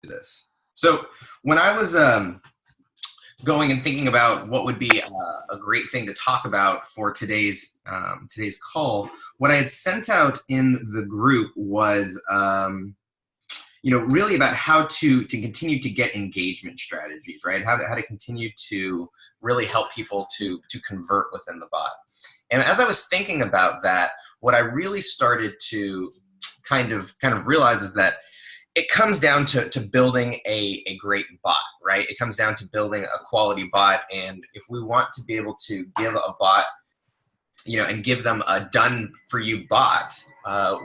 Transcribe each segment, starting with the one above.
this. So when I was going and thinking about what would be a great thing to talk about for today's call, what I had sent out in the group was really about how to continue to get engagement strategies, right? How to continue to really help people to convert within the bot. And as I was thinking about that, what I really started to kind of realize is that it comes down to building a great bot, right? It comes down to building a quality bot. And if we want to be able to give a bot, and give them a done for you bot,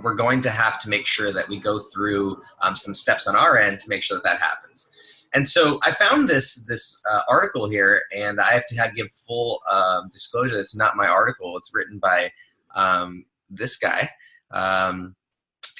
we're going to have to make sure that we go through some steps on our end to make sure that happens. And so I found this article here, and I have to give full disclosure. It's not my article. It's written by this guy.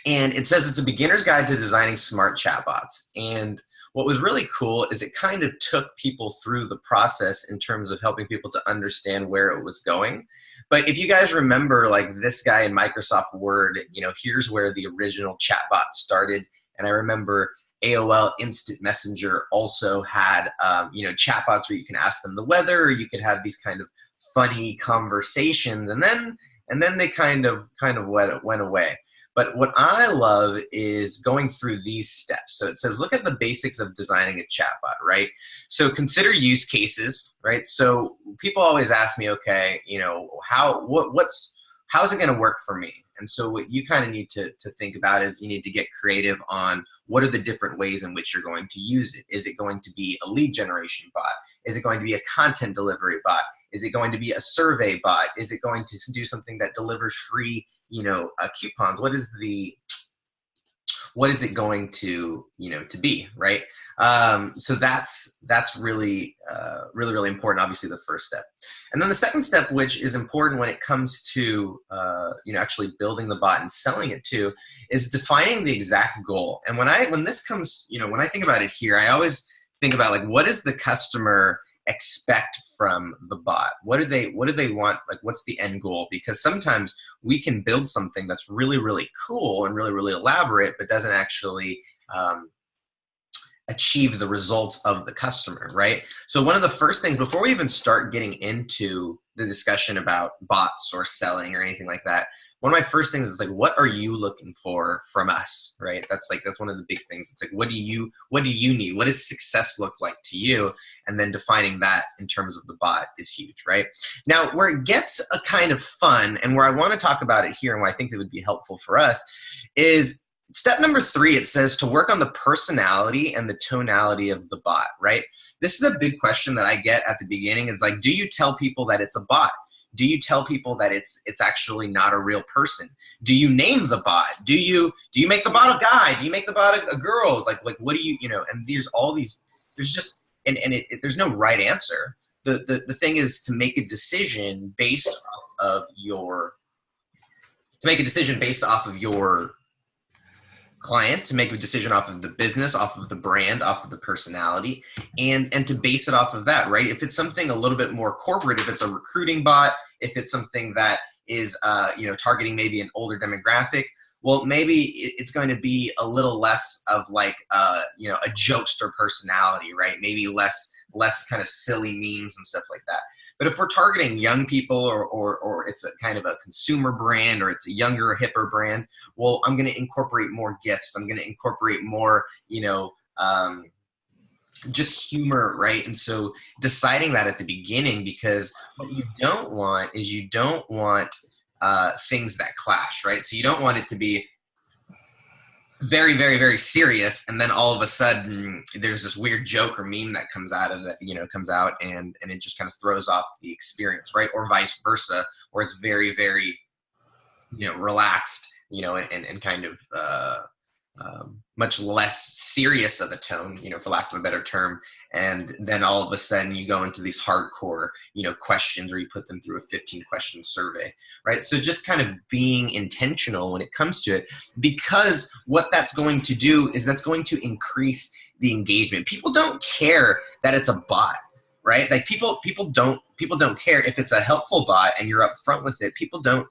And it says it's a beginner's guide to designing smart chatbots. And what was really cool is it kind of took people through the process in terms of helping people to understand where it was going. But if you guys remember, like this guy in Microsoft Word, here's where the original chatbot started. And I remember AOL Instant Messenger also had, chatbots where you can ask them the weather, or you could have these kind of funny conversations. And then they kind of went away. But what I love is going through these steps. So it says, look at the basics of designing a chatbot, right? So consider use cases, right? So people always ask me, okay, how's it going to work for me? And so what you kind of need to think about is you need to get creative on what are the different ways in which you're going to use it. Is it going to be a lead generation bot? Is it going to be a content delivery bot? Is it going to be a survey bot? Is it going to do something that delivers free, coupons? What is it going to, to be, right? So that's really, really important. Obviously, the first step, and then the second step, which is important when it comes to, actually building the bot and selling it too, is defining the exact goal. And when I think about it here, I always think about like, what does the customer expect from the bot? What do they want? Like, what's the end goal? Because sometimes we can build something that's really, really cool and really, really elaborate, but doesn't actually achieve the results of the customer, right? So one of the first things, before we even start getting into the discussion about bots or selling or anything like that, one of my first things is like, what are you looking for from us, right? That's one of the big things. It's like, what do you need? What does success look like to you? And then defining that in terms of the bot is huge, right? Now, where it gets a kind of fun, and where I want to talk about it here, and why I think that would be helpful for us, is step number 3. It says to work on the personality and the tonality of the bot, right? This is a big question that I get at the beginning. It's like, do you tell people that it's a bot? Do you tell people that it's actually not a real person? Do you name the bot? Do you make the bot a guy? Do you make the bot a girl? Like what do you, and there's all these, there's just, there's no right answer. The thing is to make a decision based off of your client, to make a decision off of the business, off of the brand, off of the personality, and to base it off of that, right? If it's something a little bit more corporate, if it's a recruiting bot, if it's something that is targeting maybe an older demographic, well, maybe it's going to be a little less of like a jokester personality, right? Maybe less kind of silly memes and stuff like that. But if we're targeting young people, or it's a kind of a consumer brand, or it's a younger, hipper brand, well, I'm going to incorporate more gifts. I'm going to incorporate more, just humor, right? And so deciding that at the beginning, because what you don't want is things that clash, right? So you don't want it to be very, very, very serious, and then all of a sudden there's this weird joke or meme that comes out of that, comes out and it just kind of throws off the experience, right? Or vice versa, where it's very, very, relaxed, and kind of much less serious of a tone, for lack of a better term. And then all of a sudden you go into these hardcore, questions, or you put them through a 15-question survey, right? So just kind of being intentional when it comes to it, because what that's going to do is that's going to increase the engagement. People don't care that it's a bot, right? Like people don't care if it's a helpful bot and you're upfront with it. People don't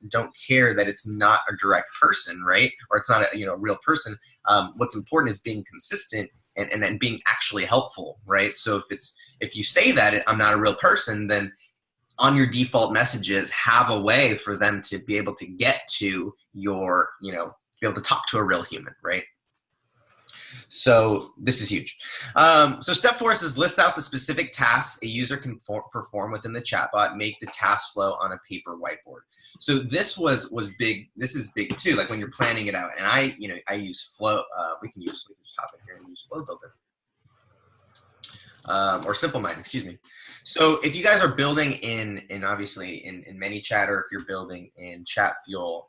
care that it's not a direct person, right? Or it's not a real person. What's important is being consistent and being actually helpful, right? So if you say that I'm not a real person, then on your default messages, have a way for them to be able to get to your, be able to talk to a real human, right? So this is huge. So step 4 is list out the specific tasks a user can perform within the chatbot, make the task flow on a paper whiteboard. So this was big. This is big too, like when you're planning it out. And I use Flow. We can just hop in here and use Flow Builder. Or Simple Mind, excuse me. So if you guys are building in obviously in ManyChat, or if you're building in Chatfuel,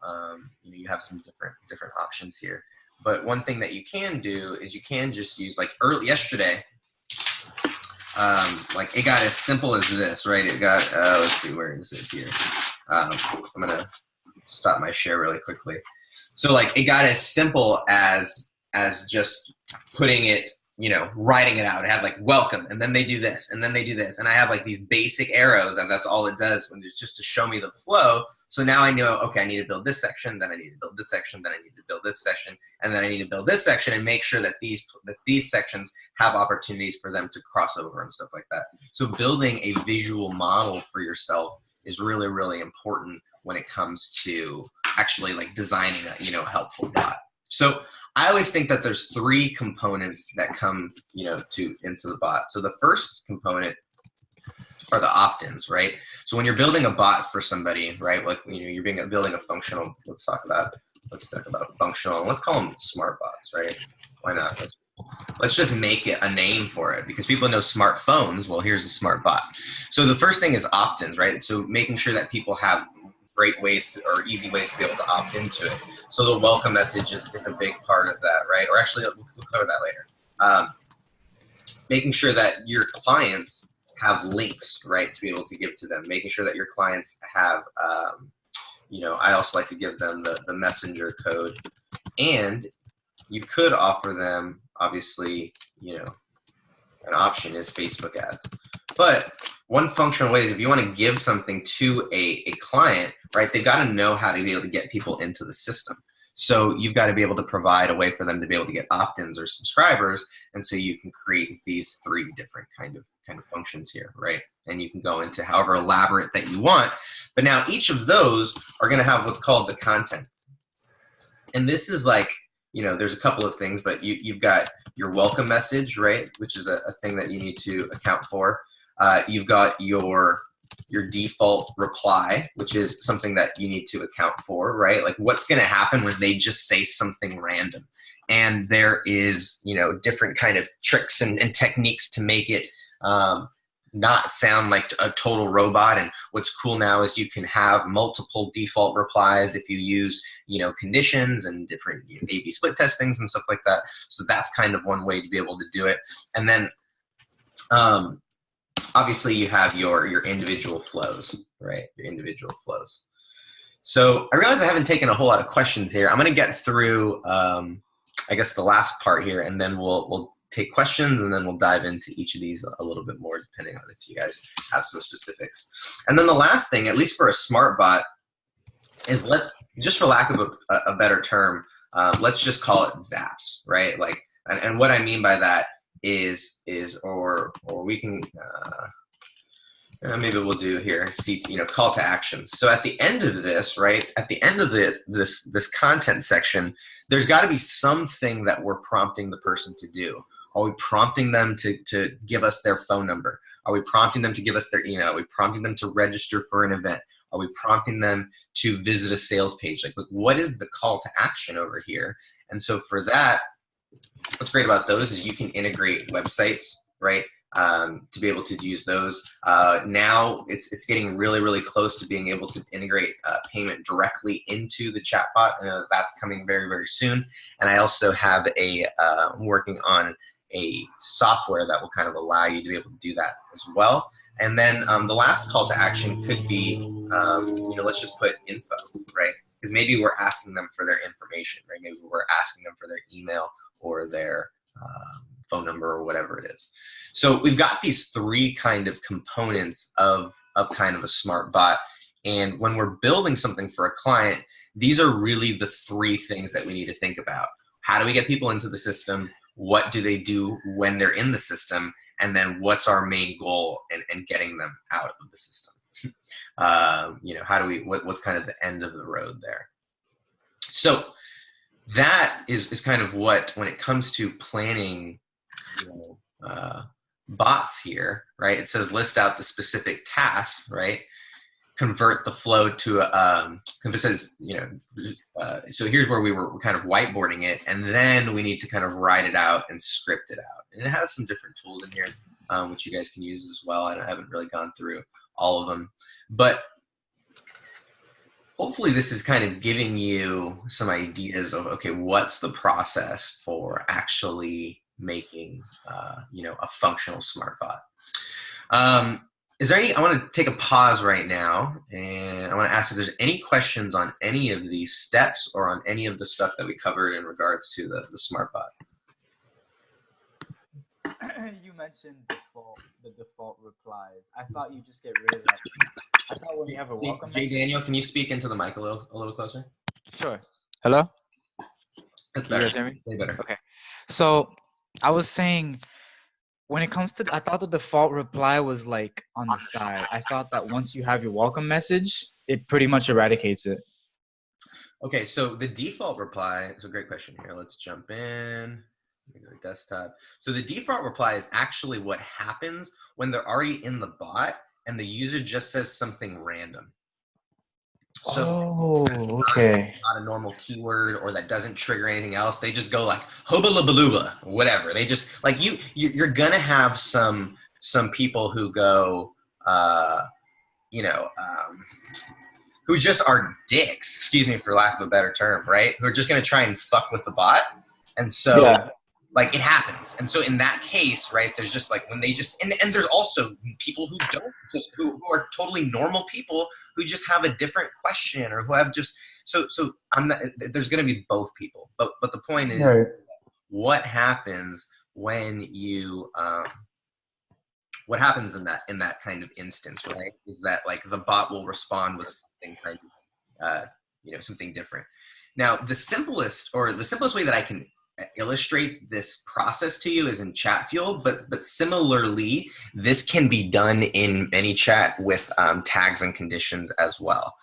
you have some different options here. But one thing that you can do is you can just use, like yesterday, like it got as simple as this, right? It got, let's see, where is it here? I'm gonna stop my share really quickly. So like it got as simple as just putting it, writing it out. It had like welcome, and then they do this, and then they do this. And I have like these basic arrows, and that's all it does, when it's just to show me the flow. So now I know, okay, I need to build this section, then I need to build this section, then I need to build this section, and then I need to build this section, and make sure that these sections have opportunities for them to cross over and stuff like that. So building a visual model for yourself is really, really important when it comes to actually like designing a, helpful bot. So I always think that there's 3 components that come, into the bot. So the first component are the opt-ins, right? So when you're building a bot for somebody, right, like you're building a functional. Let's talk about functional. Let's call them Smartbots, right? Why not? Let's just make it a name for it, because people know smartphones. Well, here's a smart bot. So the first thing is opt-ins, right? So making sure that people have great ways or easy ways to be able to opt into it. So the welcome message is a big part of that, right? Or actually, we'll cover that later. Making sure that your clients have links, right, to be able to give to them. Making sure that your clients have, I also like to give them the messenger code. And you could offer them, obviously, an option is Facebook ads. But one functional way is if you want to give something to a client, right, they've got to know how to be able to get people into the system. So you've got to be able to provide a way for them to be able to get opt-ins or subscribers, and so you can create these 3 different kind of functions here, right? And you can go into however elaborate that you want. But now each of those are going to have what's called the content. And this is like, there's a couple of things, but you've got your welcome message, right, which is a thing that you need to account for. You've got your default reply, which is something that you need to account for, right? Like what's going to happen when they just say something random. And there is, different kind of tricks and techniques to make it not sound like a total robot. And what's cool now is you can have multiple default replies if you use, conditions and different A/B split testings and stuff like that. So that's kind of one way to be able to do it. And then obviously you have your individual flows, right? Your individual flows. So I realize I haven't taken a whole lot of questions here. I'm going to get through, I guess, the last part here, and then we'll take questions, and then we'll dive into each of these a little bit more, depending on if you guys have some specifics. And then the last thing, at least for a smart bot, is just for lack of a better term, let's just call it zaps, right? Like, and what I mean by that is or we can maybe we'll do here, see, call to actions. So at the end of this, right, at the end of this content section, there's got to be something that we're prompting the person to do. Are we prompting them to give us their phone number? Are we prompting them to give us their email? Are we prompting them to register for an event? Are we prompting them to visit a sales page? Like, what is the call to action over here? And so for that, what's great about those is you can integrate websites, right? To be able to use those. Now it's getting really, really close to being able to integrate payment directly into the chatbot. I know that's coming very, very soon. And I also have I'm working on a software that will kind of allow you to be able to do that as well. And then the last call to action could be, let's just put info, right? Because maybe we're asking them for their information, right? Maybe we're asking them for their email or their phone number or whatever it is. So we've got these 3 kind of components of kind of a smart bot. And when we're building something for a client, these are really the 3 things that we need to think about. How do we get people into the system? what do they do when they're in the system, and then what's our main goal in getting them out of the system. How do we, what's kind of the end of the road there. So that is kind of what, when it comes to planning, bots here, right? It says list out the specific tasks, right? Convert the flow to it says, so here's where we were kind of whiteboarding it, and then we need to kind of write it out and script it out. And it has some different tools in here, which you guys can use as well. I haven't really gone through all of them, but hopefully this is kind of giving you some ideas of, okay, what's the process for actually making, a functional smart bot. Is there any, I want to take a pause right now, and I want to ask if there's any questions on any of these steps or on any of the stuff that we covered in regards to the smart bot. You mentioned the default replies. I thought you just get rid of that. I thought when you have a welcome Jay Daniel, can you speak into the mic a little closer? Sure. Hello? That's better. You guys hear me? Way better. Okay. So I was saying, when it comes to, I thought the default reply was like on the side. I thought that once you have your welcome message, it pretty much eradicates it. Okay, so the default reply is a great question here. Let's jump in. Go to desktop. So the default reply is actually what happens when they're already in the bot and the user just says something random. So okay. Not a normal keyword, or that doesn't trigger anything else. They just go like hobalabaluba, whatever. They just like you're gonna have some people who go who just are dicks, excuse me for lack of a better term, right? Who are just gonna try and fuck with the bot. And so yeah. Like it happens. And so in that case, right, there's just like when they just, and there's also people who don't just, who are totally normal people who just have a different question, or who have just, so I'm not, there's going to be both people. But the point is, right, what happens when you, what happens in that kind of instance, right, is that like the bot will respond with something kind of, something different. Now, the simplest way that I can illustrate this process to you is in chat fuel, but similarly this can be done in ManyChat with tags and conditions as well.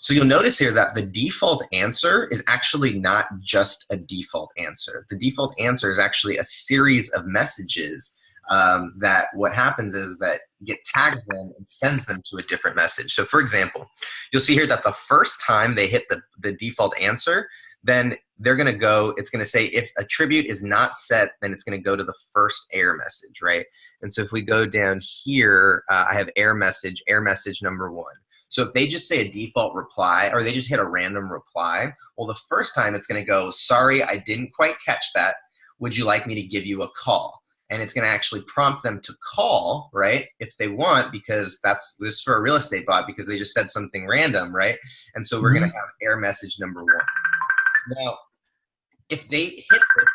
So you'll notice here that the default answer is actually not just a default answer. The default answer is actually a series of messages that what happens is that Git tags them and sends them to a different message. So for example, you'll see here that the first time they hit the default answer, then they're going to go, it's going to say if attribute is not set, then it's going to go to the first error message, right? And so if we go down here, I have error message number 1. So if they just say a default reply, or they just hit a random reply, well, the first time it's going to go, sorry, I didn't quite catch that. Would you like me to give you a call? And it's going to actually prompt them to call, right, if they want, because this is for a real estate bot, because they just said something random, right? And so we're going to have error message number 1. Now, if they hit this,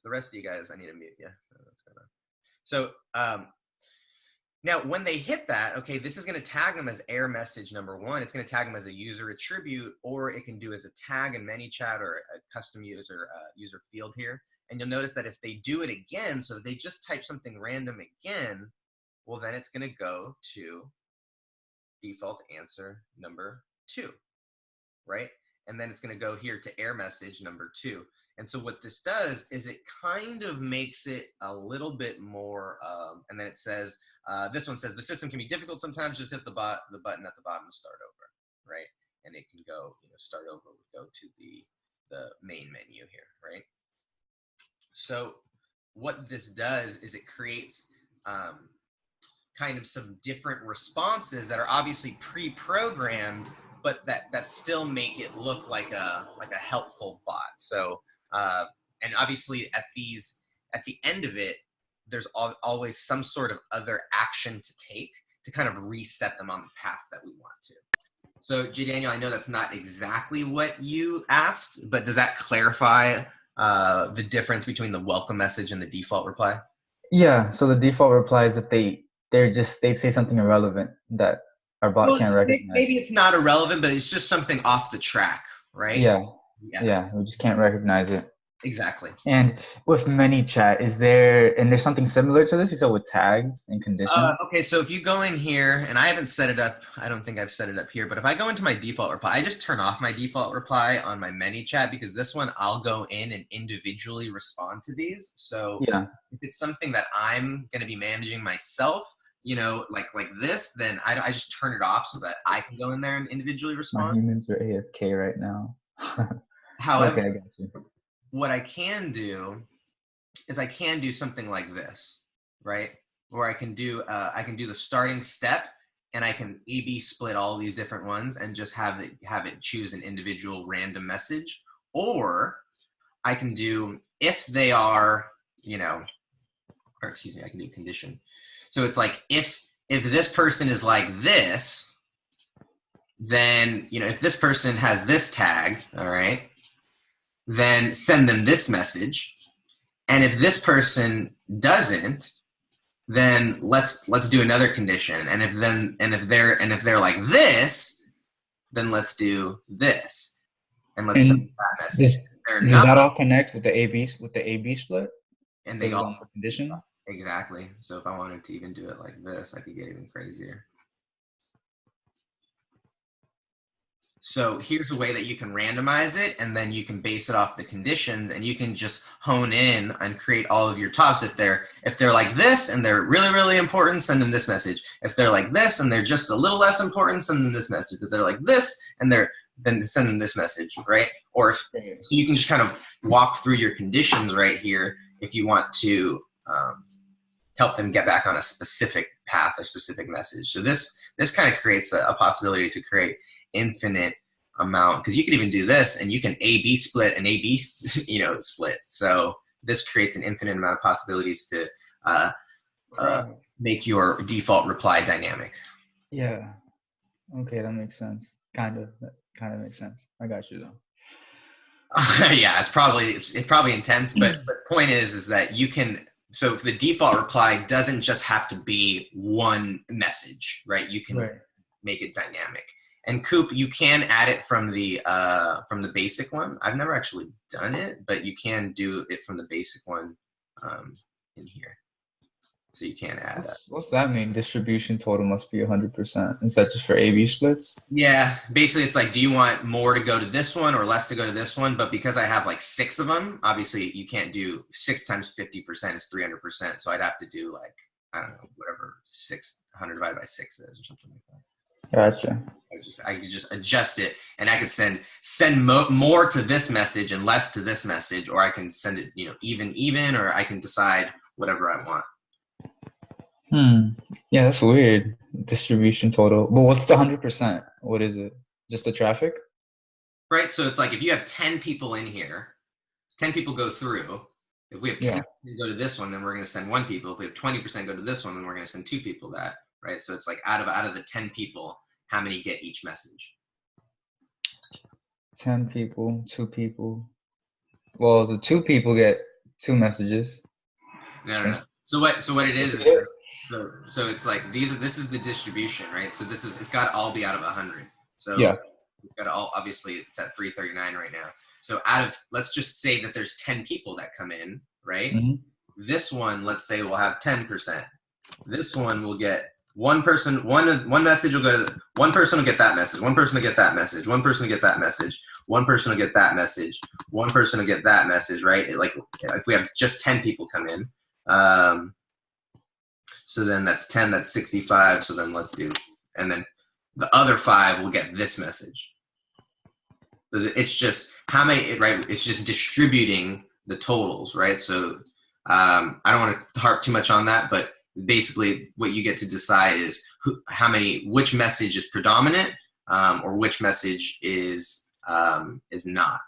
the rest of you guys, I need to mute you. So now when they hit that, okay, this is going to tag them as error message number 1. It's going to tag them as a user attribute, or it can do as a tag in ManyChat or a custom user field here. And you'll notice that if they do it again, so they just type something random again, well, then it's going to go to default answer number 2, right? And then it's going to go here to error message number 2. And so what this does is it kind of makes it a little bit more, and then it says, this one says, the system can be difficult sometimes, just hit the button at the bottom to start over, right? And it can go, start over, go to the main menu here, right? So what this does is it creates kind of some different responses that are obviously pre-programmed, but that still make it look like a helpful bot. So and obviously at the end of it, there's always some sort of other action to take to kind of reset them on the path that we want to. So J. Daniel, I know that's not exactly what you asked, but does that clarify the difference between the welcome message and the default reply? Yeah. So the default reply is if they say something irrelevant that our bot can't recognize. Maybe it's not irrelevant, but it's just something off the track, right? Yeah. We just can't recognize it. Exactly. And with ManyChat, there's something similar to this? You said with tags and conditions? Okay, so if you go in here, and I haven't set it up, I don't think I've set it up here, but if I go into my default reply, I just turn off my default reply on my ManyChat because this one I'll go in and individually respond to these. So Yeah. if it's something that I'm going to be managing myself, like this, then I just turn it off so that I can go in there and individually My respond. humans are AFK right now. However, Okay, I got you. what I can do is I can do something like this, right? Where I can do the starting step, and I can A/B split all these different ones and just have it choose an individual random message, or I can do if they are, or excuse me, I can do condition. So it's like if this person is like this, then if this person has this tag, all right, then send them this message. And if this person doesn't, then let's do another condition. And if they're like this, then let's do this. And let's send And that message. does If they're does not, that all connect with the AB split? and they Because it's all on the condition? exactly. So if I wanted to even do it like this, I could get even crazier. So here's a way that you can randomize it, and then you can base it off the conditions, and you can just hone in and create all of your tops. If they're like this and they're really really important, send them this message. If they're like this and they're just a little less important, send them this message. If they're like this and then send them this message, right? So you can just kind of walk through your conditions right here if you want to help them get back on a specific path or specific message. So this kind of creates a possibility to create infinite amount, because you can even do this and you can A/B split and A/B split. So this creates an infinite amount of possibilities to make your default reply dynamic. Yeah. Okay, that makes sense. That kind of makes sense. I got you though. Yeah, it's probably intense, but the point is that you can. So if the default reply doesn't just have to be one message, right? You can Right. make it dynamic. And Coop, you can add it from the basic one. I've never actually done it, but you can do it from the basic one in here. So you can add it. What's that mean? Distribution total must be 100%. Is that just for AB splits? Yeah, basically it's like, do you want more to go to this one or less to go to this one? But because I have like 6 of them, obviously you can't do 6 times 50% is 300%. So I'd have to do like, I don't know, whatever 600 divided by 6 is or something like that. Gotcha. I could just adjust it, and I could send more to this message and less to this message, or I can send it even, or I can decide whatever I want. Yeah, that's weird. Distribution total. But what's the 100%? What is it? Just the traffic? Right. So it's like if you have 10 people in here, 10 people go through. If we have 10 go to this one, then we're going to send 1 people. If we have 20% go to this one, then we're going to send 2 people that. Right. So it's like out of the 10 people, how many get each message? 10 people, 2 people. Well, the 2 people get 2 messages. No. So what it is that, so it's like this is the distribution, right? So it's got to all be out of 100. So Yeah. it's got to all, obviously it's at 339 right now. So let's just say that there's 10 people that come in, right? Mm-hmm. This one, let's say will have 10%. This one will get one message will go to one person will get that message. One person will get that message. One person will get that message. One person will get that message. One person will get that message, right? If we have just 10 people come in, so then that's 10, that's 65. So then and then the other 5 will get this message. So it's just how many, right? It's just distributing the totals, right? So I don't want to harp too much on that, but basically what you get to decide is which message is predominant, or which message is not,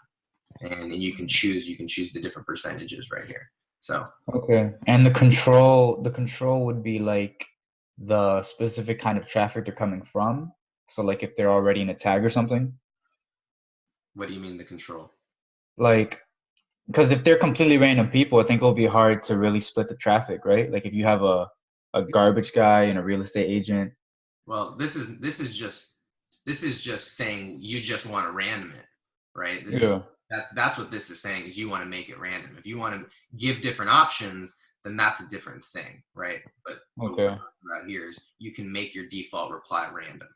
and you can choose the different percentages right here. So okay, and the control would be like the specific kind of traffic they're coming from. So like if they're already in a tag or something. what do you mean the control? Like, because if they're completely random people, I think it'll be hard to really split the traffic, right? Like if you have a garbage guy and a real estate agent. Well, this is just saying you just want to random it, right? Yeah. That's what this is saying, is you want to make it random. If you want to give different options, then that's a different thing, right? But what we're Okay. talking about here is you can make your default reply random.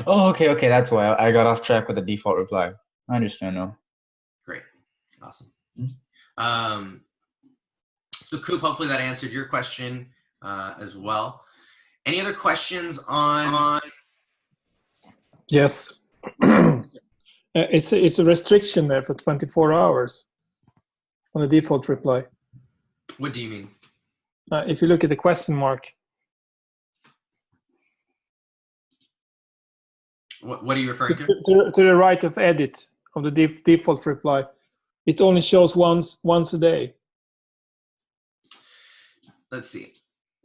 Oh, okay. That's why I got off track with the default reply. I understand now. Great. Awesome. So Coop, hopefully that answered your question as well. Any other questions on? Yes. It's a restriction there for 24 hours on the default reply. What do you mean? If you look at the question mark. What are you referring to? To the right of edit of the default reply. It only shows once a day. Let's see.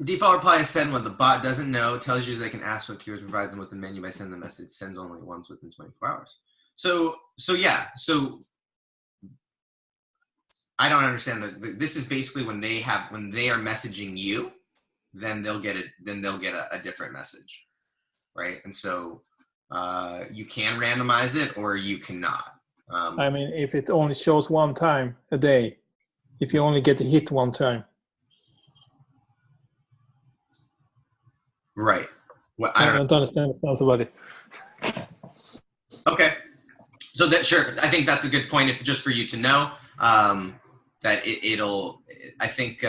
Default reply is sent when the bot doesn't know, tells users they can ask what keywords, provides them with the menu by sending the message, sends only once within 24 hours. So yeah, so I don't understand that. This is basically when they are messaging you, then they'll get a different message, right? And so you can randomize it or you cannot. I mean, if it only shows one time a day, if you only get a hit one time. Right. Well, I don't understand the sense about it. Okay. So sure, I think that's a good point, if just for you to know that it'll. I think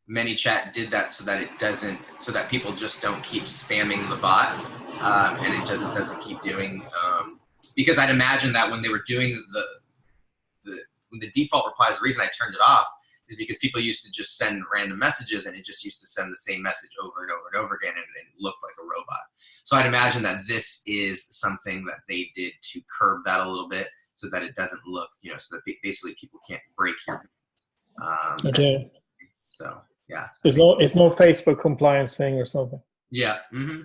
ManyChat did that so that people just don't keep spamming the bot, and it doesn't keep doing. Because I'd imagine that when they were doing the default replies, the reason I turned it off is because people used to just send random messages, and it just used to send the same message over and over and over again, and it looked like a robot. So I'd imagine that this is something that they did to curb that a little bit, so that it doesn't look, so that basically people can't break your. Okay. So yeah. It's no Facebook compliance thing or something. Yeah. Mm-hmm.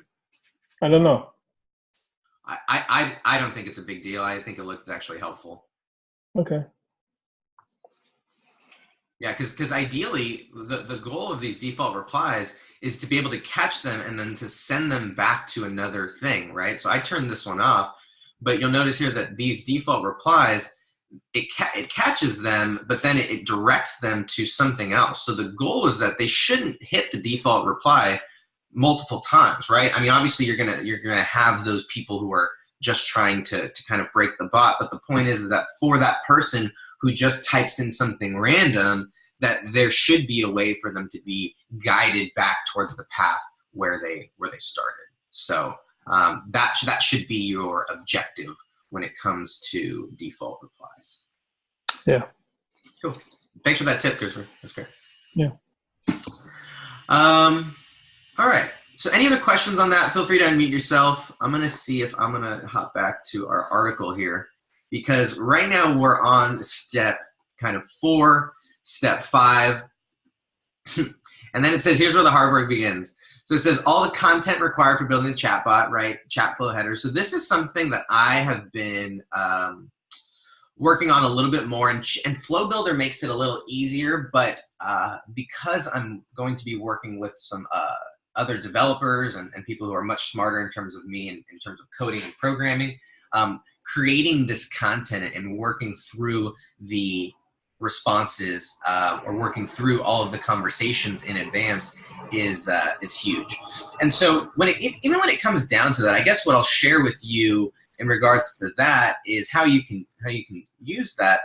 I don't know. I don't think it's a big deal. I think it looks actually helpful. Okay. Yeah, because ideally, the goal of these default replies is to be able to catch them and then to send them back to another thing, right? So I turned this one off, but you'll notice here that these default replies, it catches them, but then it directs them to something else. So the goal is that they shouldn't hit the default reply multiple times, right? I mean, obviously you're gonna have those people who are just trying to kind of break the bot, but the point is that for that person who just types in something random, that there should be a way for them to be guided back towards the path where they started. So that should be your objective when it comes to default replies. Yeah. Cool. Thanks for that tip, Christopher. That's great. Yeah. All right. So any other questions on that? Feel free to unmute yourself. I'm going to see if I'm going to hop back to our article here, because right now we're on step kind of 4, step 5. And then it says, here's where the hard work begins. So it says all the content required for building a chatbot, right? Chat flow header. So this is something that I have been working on a little bit more, and Flow Builder makes it a little easier, but because I'm going to be working with some other developers and people who are much smarter in terms of me and in terms of coding and programming, creating this content and working through the responses or working through all of the conversations in advance is huge. And so even when it comes down to that, I guess what I'll share with you in regards to that is how you can use that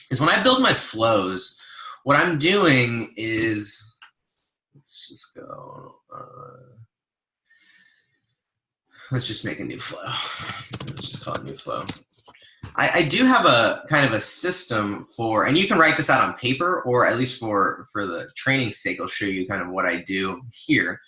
is when I build my flows, what I'm doing is, let's just go, let's just make a new flow. Let's just call it new flow. I do have a kind of a system for, and you can write this out on paper, or at least for the training sake, I'll show you kind of what I do here.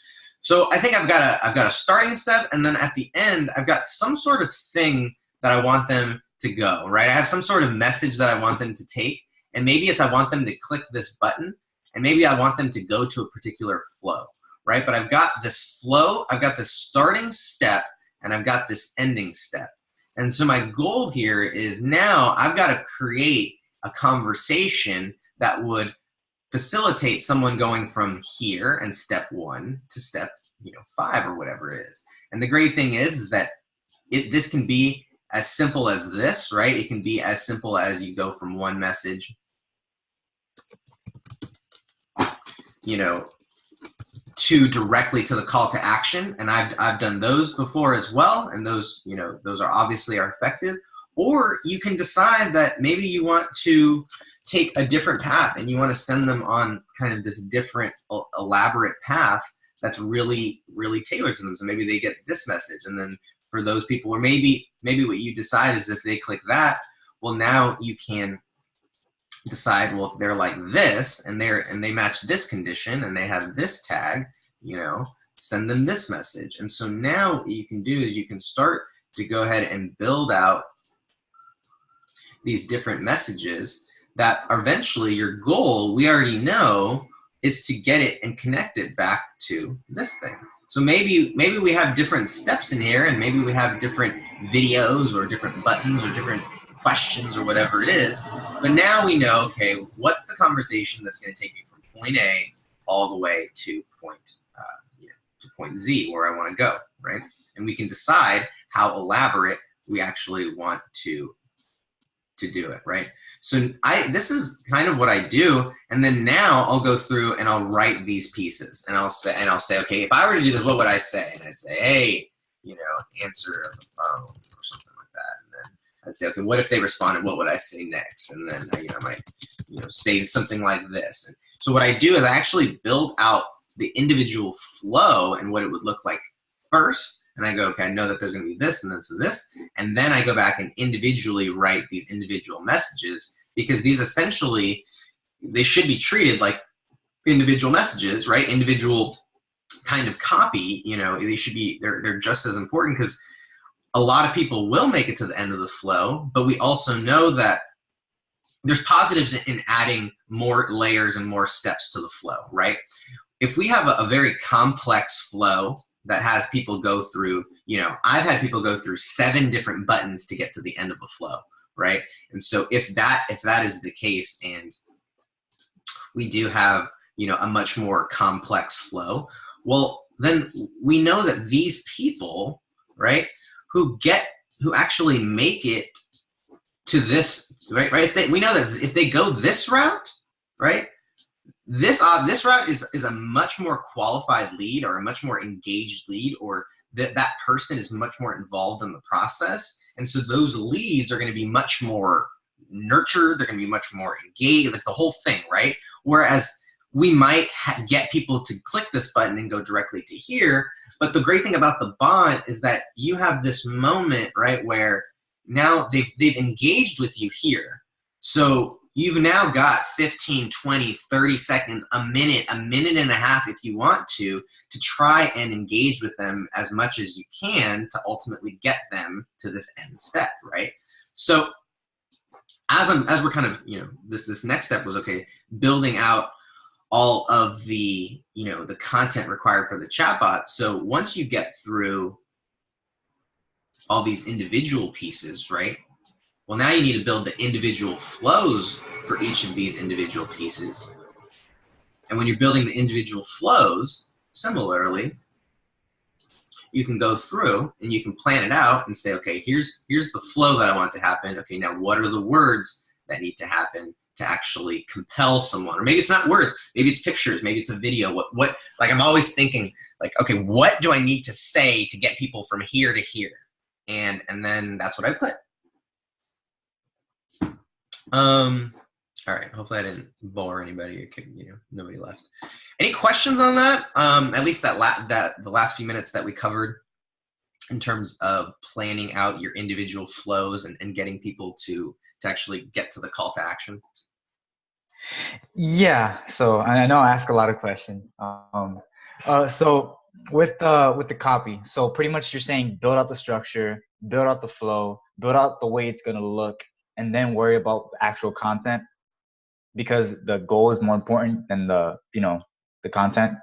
So I think I've got a starting step, and then at the end, I've got some sort of thing that I want them to go, right? I have some sort of message that I want them to take, and maybe it's I want them to click this button, and maybe I want them to go to a particular flow, right? But I've got this flow, I've got this starting step, and I've got this ending step. And so my goal here is now I've got to create a conversation that would facilitate someone going from here and step 1 to step 5 or whatever it is. And the great thing is that this can be as simple as this, right? It can be as simple as you go from one message, you know, to directly to the call to action. And I've done those before as well. And those, you know, those are obviously are effective. Or you can decide that maybe you want to take a different path and you want to send them on kind of this different elaborate path that's really, really tailored to them. So maybe they get this message, and then for those people, or maybe what you decide is if they click that, well, now you can decide, well, if they're like this and they match this condition and they have this tag, you know, send them this message. And so now what you can do is you can start to go ahead and build out these different messages that eventually your goal, we already know, is to get it and connect it back to this thing. So maybe we have different steps in here, and maybe we have different videos or different buttons or different questions or whatever it is. But now we know, okay, what's the conversation that's going to take me from point A all the way to point Z, where I want to go, right? And we can decide how elaborate we actually want to do it, right? So this is kind of what I do, and then now I'll go through and I'll write these pieces, and I'll say, okay, if I were to do this, what would I say? And I'd say, hey, you know, answer the phone or something like that. And then I'd say, okay, what if they responded? What would I say next? And then I might, you know, say something like this. And so what I do is I actually build out the individual flow and what it would look like first. And I go, okay, I know that there's going to be this and this and this. And then I go back and individually write these individual messages, because these essentially, they should be treated like individual messages, right? Individual kind of copy, you know, they should be, they're just as important, because a lot of people will make it to the end of the flow, but we also know that there's positives in adding more layers and more steps to the flow, right? If we have a very complex flow that has people go through, you know, I've had people go through 7 different buttons to get to the end of a flow, right? And so if that is the case, and we do have, you know, a much more complex flow, well, then we know that these people, right, who actually make it to this, right? We know that if they go this route, right, this route is a much more qualified lead, or a much more engaged lead, or that person is much more involved in the process. And so those leads are going to be much more nurtured. They're going to be much more engaged, like the whole thing, right? Whereas we might get people to click this button and go directly to here. But the great thing about the bot is that you have this moment, right, where now they've engaged with you here. So you've now got 15, 20, 30 seconds, a minute and a half, if you want to try and engage with them as much as you can to ultimately get them to this end step, right? So as we're kind of, you know, this next step was, okay, building out all of the, you know, the content required for the chatbot. So once you get through all these individual pieces, right? Well, now you need to build the individual flows for each of these individual pieces. And when you're building the individual flows, similarly, you can go through and you can plan it out and say, okay, here's the flow that I want to happen. Okay, now what are the words that need to happen to actually compel someone? Or maybe it's not words, maybe it's pictures, maybe it's a video. What like, I'm always thinking, like, okay, what do I need to say to get people from here to here? And then that's what I put. All right, hopefully I didn't bore anybody, you know, nobody left. Any questions on that? At least the last few minutes that we covered in terms of planning out your individual flows and getting people to actually get to the call to action. Yeah, so I know I ask a lot of questions. So with the copy, so pretty much you're saying build out the structure, build out the flow, build out the way it's gonna look, and then worry about the actual content, because the goal is more important than the, you know, the content.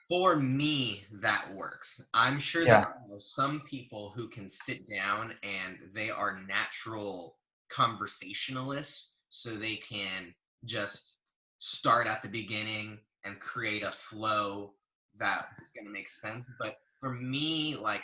For me, that works. I'm sure that there are some people who can sit down and they are natural conversationalists, so they can just start at the beginning and create a flow that is going to make sense. But for me, like,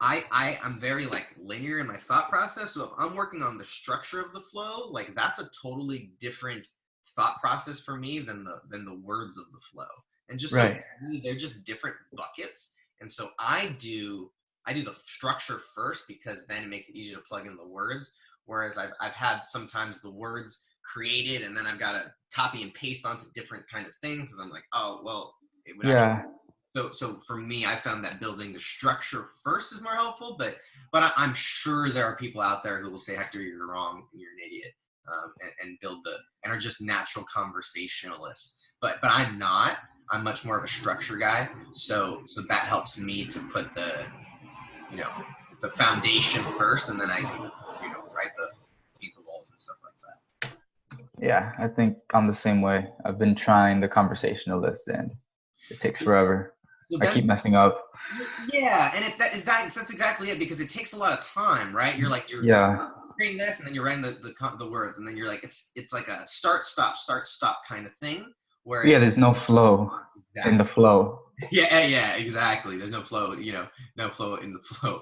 I'm very like linear in my thought process. So if I'm working on the structure of the flow, like that's a totally different thought process for me than the words of the flow. And just so Right. for me, they're just different buckets. And so I do the structure first because then it makes it easier to plug in the words. Whereas I've had sometimes the words created and then I've got to copy and paste onto different kind of things. Because I'm like, oh well, it would actually. Yeah. So for me, I found that building the structure first is more helpful, but I'm sure there are people out there who will say, Hector, you're wrong, you're an idiot, and and are just natural conversationalists. But I'm not. I'm much more of a structure guy. So that helps me to put the foundation first, and then I can paint the walls and stuff like that. Yeah, I think I'm the same way. I've been trying the conversationalist and it takes forever. So I keep messing up. Yeah, and that's exactly it, because it takes a lot of time, right? You're Yeah. writing this, and then you're writing the words, and then you're like it's like a start stop kind of thing. Whereas Yeah, there's no flow in the flow. Yeah, exactly. There's no flow, no flow in the flow.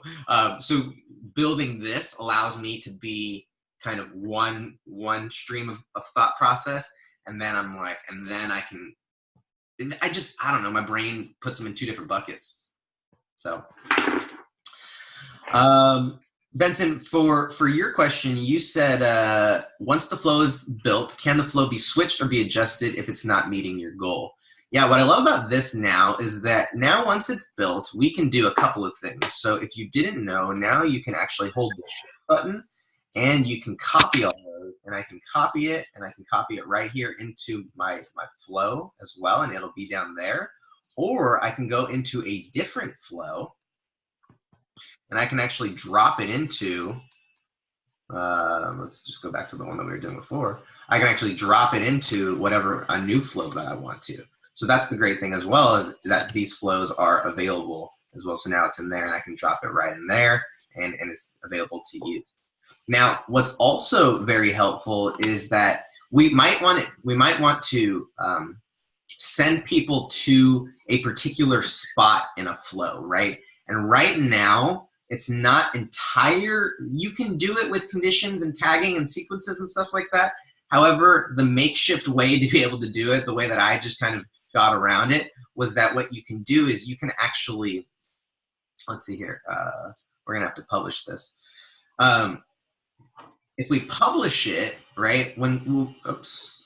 So building this allows me to be kind of one stream of thought process, and then I don't know, my brain puts them in two different buckets. So, Benson, for your question, you said, once the flow is built, can the flow be switched or be adjusted if it's not meeting your goal? Yeah, what I love about this now is that now once it's built, we can do a couple of things. So if you didn't know, now you can actually hold the shift button and you can copy all those, and I can copy it, and I can copy it right here into my flow as well, and it'll be down there. Or I can go into a different flow, and I can actually drop it into, let's just go back to the one that we were doing before. I can actually drop it into whatever a new flow that I want to. So that's the great thing as well, is that these flows are available as well. So now it's in there, and I can drop it right in there, and it's available to use. Now, what's also very helpful is that we might want to send people to a particular spot in a flow, right? And right now, it's not you can do it with conditions and tagging and sequences and stuff like that. However, the makeshift way to be able to do it, the way that I just kind of got around it, was that what you can do is you can actually, let's see here, we're gonna have to publish this. If we publish it, right, oops,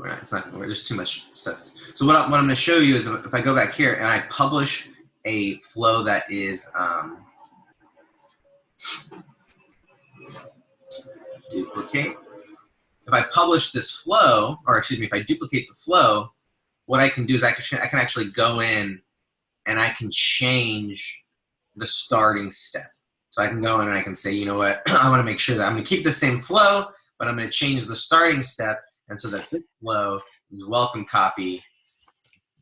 it's not, there's too much stuff. So what I'm gonna show you is if I go back here and I publish a flow that is, duplicate. If I publish this flow, or excuse me, if I duplicate the flow, what I can do is I can actually go in and I can change the starting step. So I can go in and I can say, you know what, I want to make sure that I'm going to keep the same flow, but I'm going to change the starting step, and so that this flow is welcome copy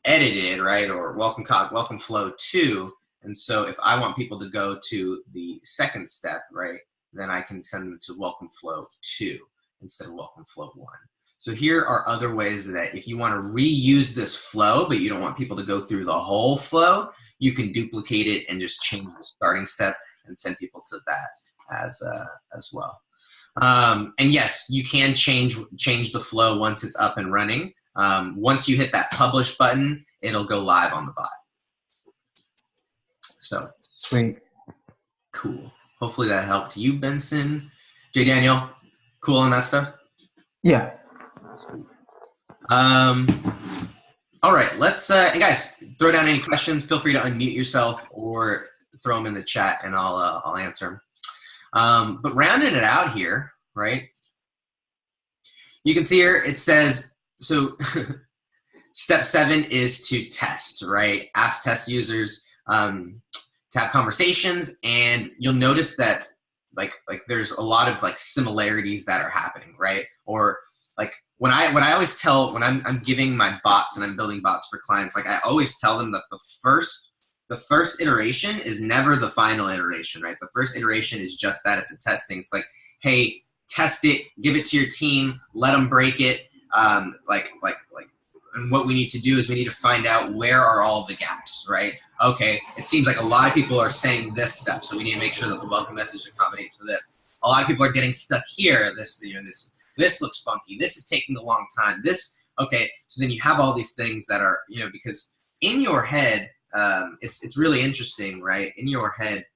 edited, right, or welcome flow 2. And so if I want people to go to the second step, right, then I can send them to welcome flow 2 instead of welcome flow 1. So here are other ways that if you want to reuse this flow, but you don't want people to go through the whole flow, you can duplicate it and just change the starting step and send people to that as well. And yes, you can change the flow once it's up and running. Once you hit that publish button, it'll go live on the bot. So Sweet. Cool. Hopefully that helped you, Benson. J. Daniel, cool on that stuff? Yeah. All right, let's, and guys, throw down any questions. Feel free to unmute yourself or throw them in the chat, and I'll answer them. But rounding it out here, right? You can see here it says, so step 7 is to test, right? Ask test users to have conversations, and you'll notice that like there's a lot of like similarities that are happening, right? Or like when I always tell, when I'm giving my bots and I'm building bots for clients, like I always tell them that the first iteration is never the final iteration, right? The first iteration is just that, it's a testing. It's like, hey, test it, give it to your team, let them break it, and what we need to do is we need to find out where are all the gaps, right? Okay, it seems like a lot of people are saying this stuff, so we need to make sure that the welcome message accommodates for this. A lot of people are getting stuck here. This looks funky. This is taking a long time. Okay, so then you have all these things that are, because in your head, it's really interesting, right? In your head,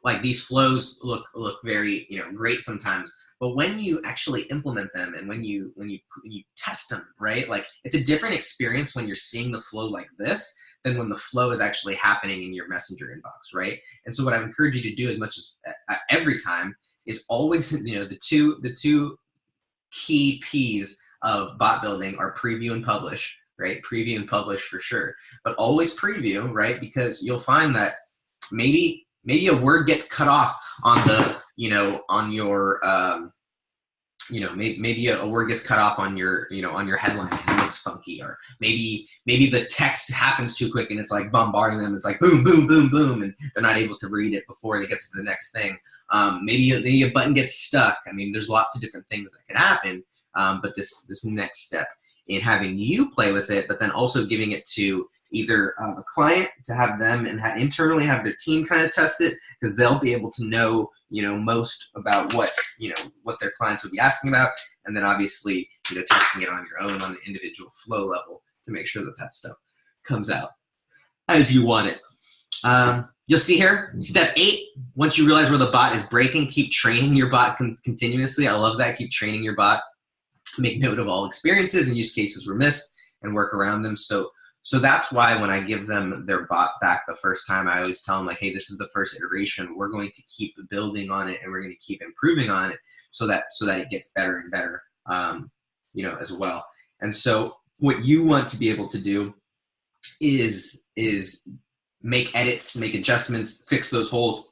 like these flows look very, great sometimes, but when you actually implement them and when you test them, right? Like it's a different experience when you're seeing the flow like this than when the flow is actually happening in your messenger inbox, right? And so what I encourage you to do as much as every time is always, the two key P's of bot building are preview and publish, right? Preview and publish for sure, but always preview, right? Because you'll find that maybe a word gets cut off on the, on your, maybe a word gets cut off on your, on your headline and it looks funky, or maybe the text happens too quick and it's like bombarding them. It's like boom, boom, boom, boom, and they're not able to read it before they get to the next thing. Maybe a button gets stuck. I mean, there's lots of different things that can happen, but this next step in having you play with it, but then also giving it to either a client to have them and internally have their team kind of test it, because they'll be able to know, most about what their clients would be asking about, and then obviously, testing it on your own on the individual flow level to make sure that stuff comes out as you want it. You'll see here, step 8, once you realize where the bot is breaking, keep training your bot continuously. I love that. Keep training your bot. Make note of all experiences and use cases were missed and work around them. So that's why when I give them their bot back the first time, I always tell them like, hey, this is the first iteration. We're going to keep building on it and we're going to keep improving on it so that it gets better and better, as well. And so what you want to be able to do is make edits, make adjustments, fix those holes,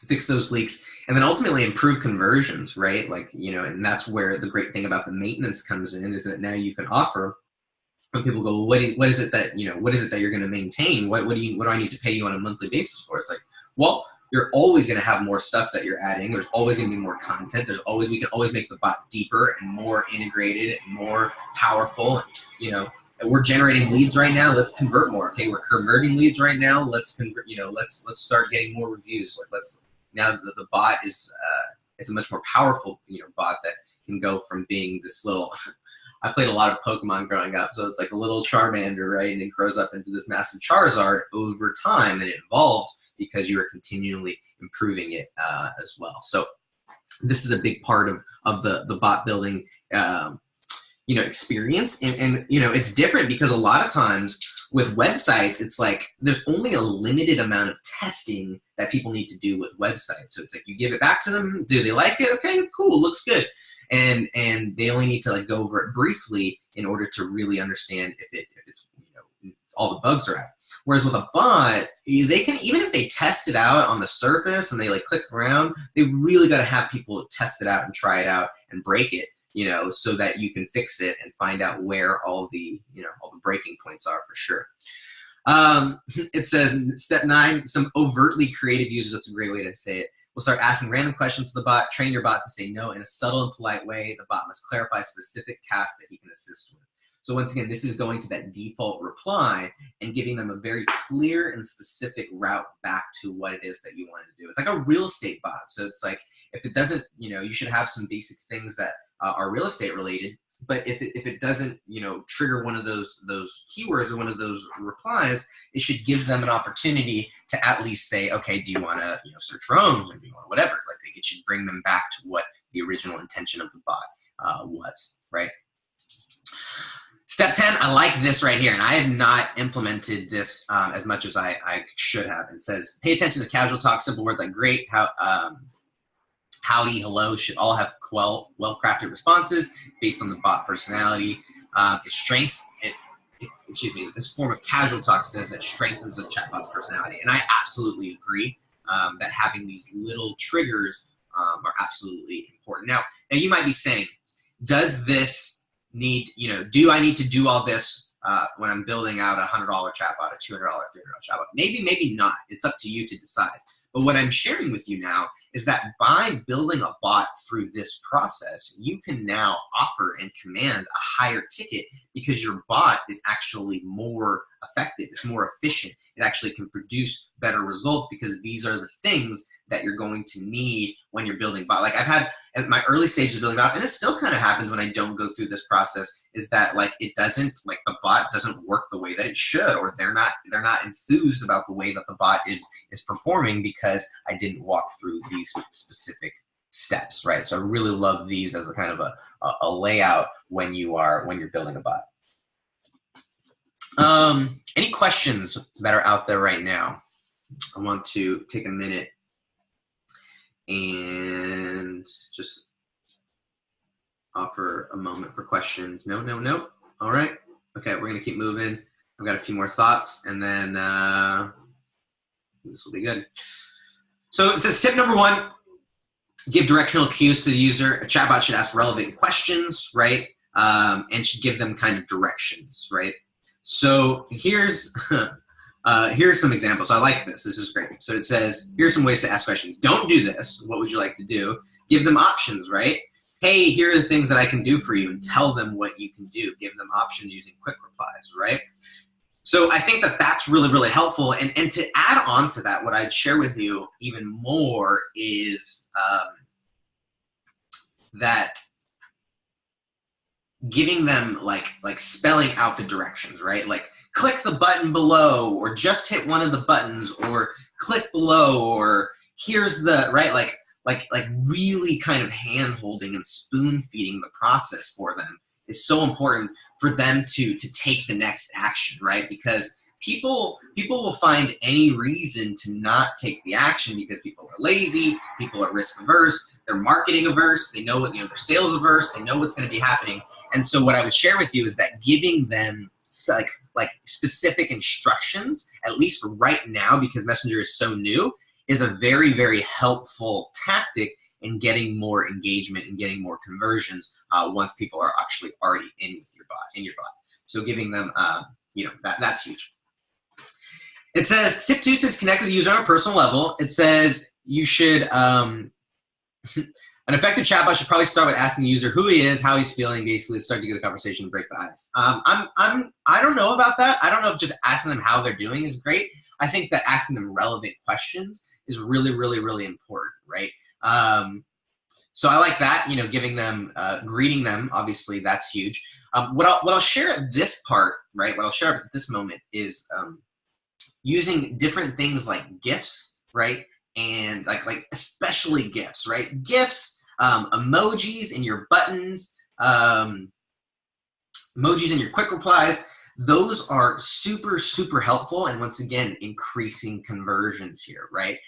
fix those leaks, and then ultimately improve conversions, right? Like, and that's where the great thing about the maintenance comes in, is that now you can offer, when people go, what is it that you're going to maintain? What do I need to pay you on a monthly basis for? It's like, well, you're always going to have more stuff that you're adding. There's always going to be more content. We can always make the bot deeper and more integrated and more powerful. And, we're generating leads right now. Let's convert more. Okay, we're converting leads right now. Let's convert. Let's start getting more reviews. Like now that the bot is it's a much more powerful bot that can go from being this little. I played a lot of Pokemon growing up, so it's like a little Charmander, right? And it grows up into this massive Charizard over time, and it evolves because you are continually improving it as well. So this is a big part of the bot building experience. And it's different because a lot of times with websites, it's like there's only a limited amount of testing that people need to do with websites. So it's like you give it back to them. Do they like it? Okay, cool, looks good. And they only need to like go over it briefly in order to really understand if it's all the bugs are out. Whereas with a bot, they can, even if they test it out on the surface and they like click around, they really got to have people test it out and try it out and break it, so that you can fix it and find out where all the breaking points are for sure. It says step 9, some overtly creative users. That's a great way to say it. We'll start asking random questions to the bot. Train your bot to say no in a subtle and polite way. The bot must clarify specific tasks that he can assist with. So once again, this is going to that default reply and giving them a very clear and specific route back to what it is that you want to do. It's like a real estate bot. So it's like, if it doesn't, you should have some basic things that are real estate related. But if it doesn't, trigger one of those keywords or one of those replies, it should give them an opportunity to at least say, okay, do you want to search for homes, or do you want whatever? Like it should bring them back to what the original intention of the bot was, right? Step 10, I like this right here, and I have not implemented this as much as I should have. It says, pay attention to casual talk, simple words like great, howdy, hello should all have well-crafted responses based on the bot personality. This form of casual talk says that strengthens the chatbot's personality, and I absolutely agree that having these little triggers are absolutely important. Now you might be saying, does this need, do I need to do all this when I'm building out a $100 chatbot, a $200, $300 chatbot? Maybe not. It's up to you to decide. But what I'm sharing with you now is that by building a bot through this process, you can now offer and command a higher ticket because your bot is actually more effective, it's more efficient. It actually can produce better results because these are the things that you're going to need when you're building bot. Like I've had at my early stages of building bots, and it still kind of happens when I don't go through this process, is that like it doesn't, like the bot doesn't work the way that it should, or they're not enthused about the way that the bot is performing because I didn't walk through these specific steps, right? So I really love these as a kind of a layout when you're building a bot. Any questions that are out there right now? I want to take a minute and just offer a moment for questions. No. All right. Okay, we're gonna keep moving. I've got a few more thoughts, and then this will be good. So it says tip number 1, give directional cues to the user. A chatbot should ask relevant questions, right? And should give them kind of directions, right? So here's some examples. I like this. This is great. So it says, here's some ways to ask questions. Don't do this. What would you like to do? Give them options, right? Hey, here are the things that I can do for you, and tell them what you can do. Give them options using quick replies, right? So I think that that's really, really helpful. And to add on to that, what I'd share with you even more is that giving them like spelling out the directions, right? Like click the button below, or just hit one of the buttons, or click below, or here's the, right? Like really kind of hand holding and spoon feeding the process for them is so important for them to take the next action, right? Because people will find any reason to not take the action because people are lazy, people are risk averse, they're marketing averse, they know what, they're sales averse, they know what's going to be happening. And so what I would share with you is that giving them like specific instructions, at least for right now, because Messenger is so new, is a very, very helpful tactic in getting more engagement and getting more conversions once people are actually already in your bot. So giving them, that's huge. It says, tip 2 says connect with the user on a personal level. It says you should, an effective chatbot should probably start with asking the user who he is, how he's feeling, basically start to get the conversation and break the ice. I don't know about that. I don't know if just asking them how they're doing is great. I think that asking them relevant questions is really, really, really important, right? So I like that, giving them, greeting them, obviously that's huge. What I'll share at this part, right? What I'll share at this moment is using different things like GIFs, right? And like especially GIFs, right? GIFs, emojis in your buttons, emojis in your quick replies. Those are super, super helpful, and once again, increasing conversions here, right?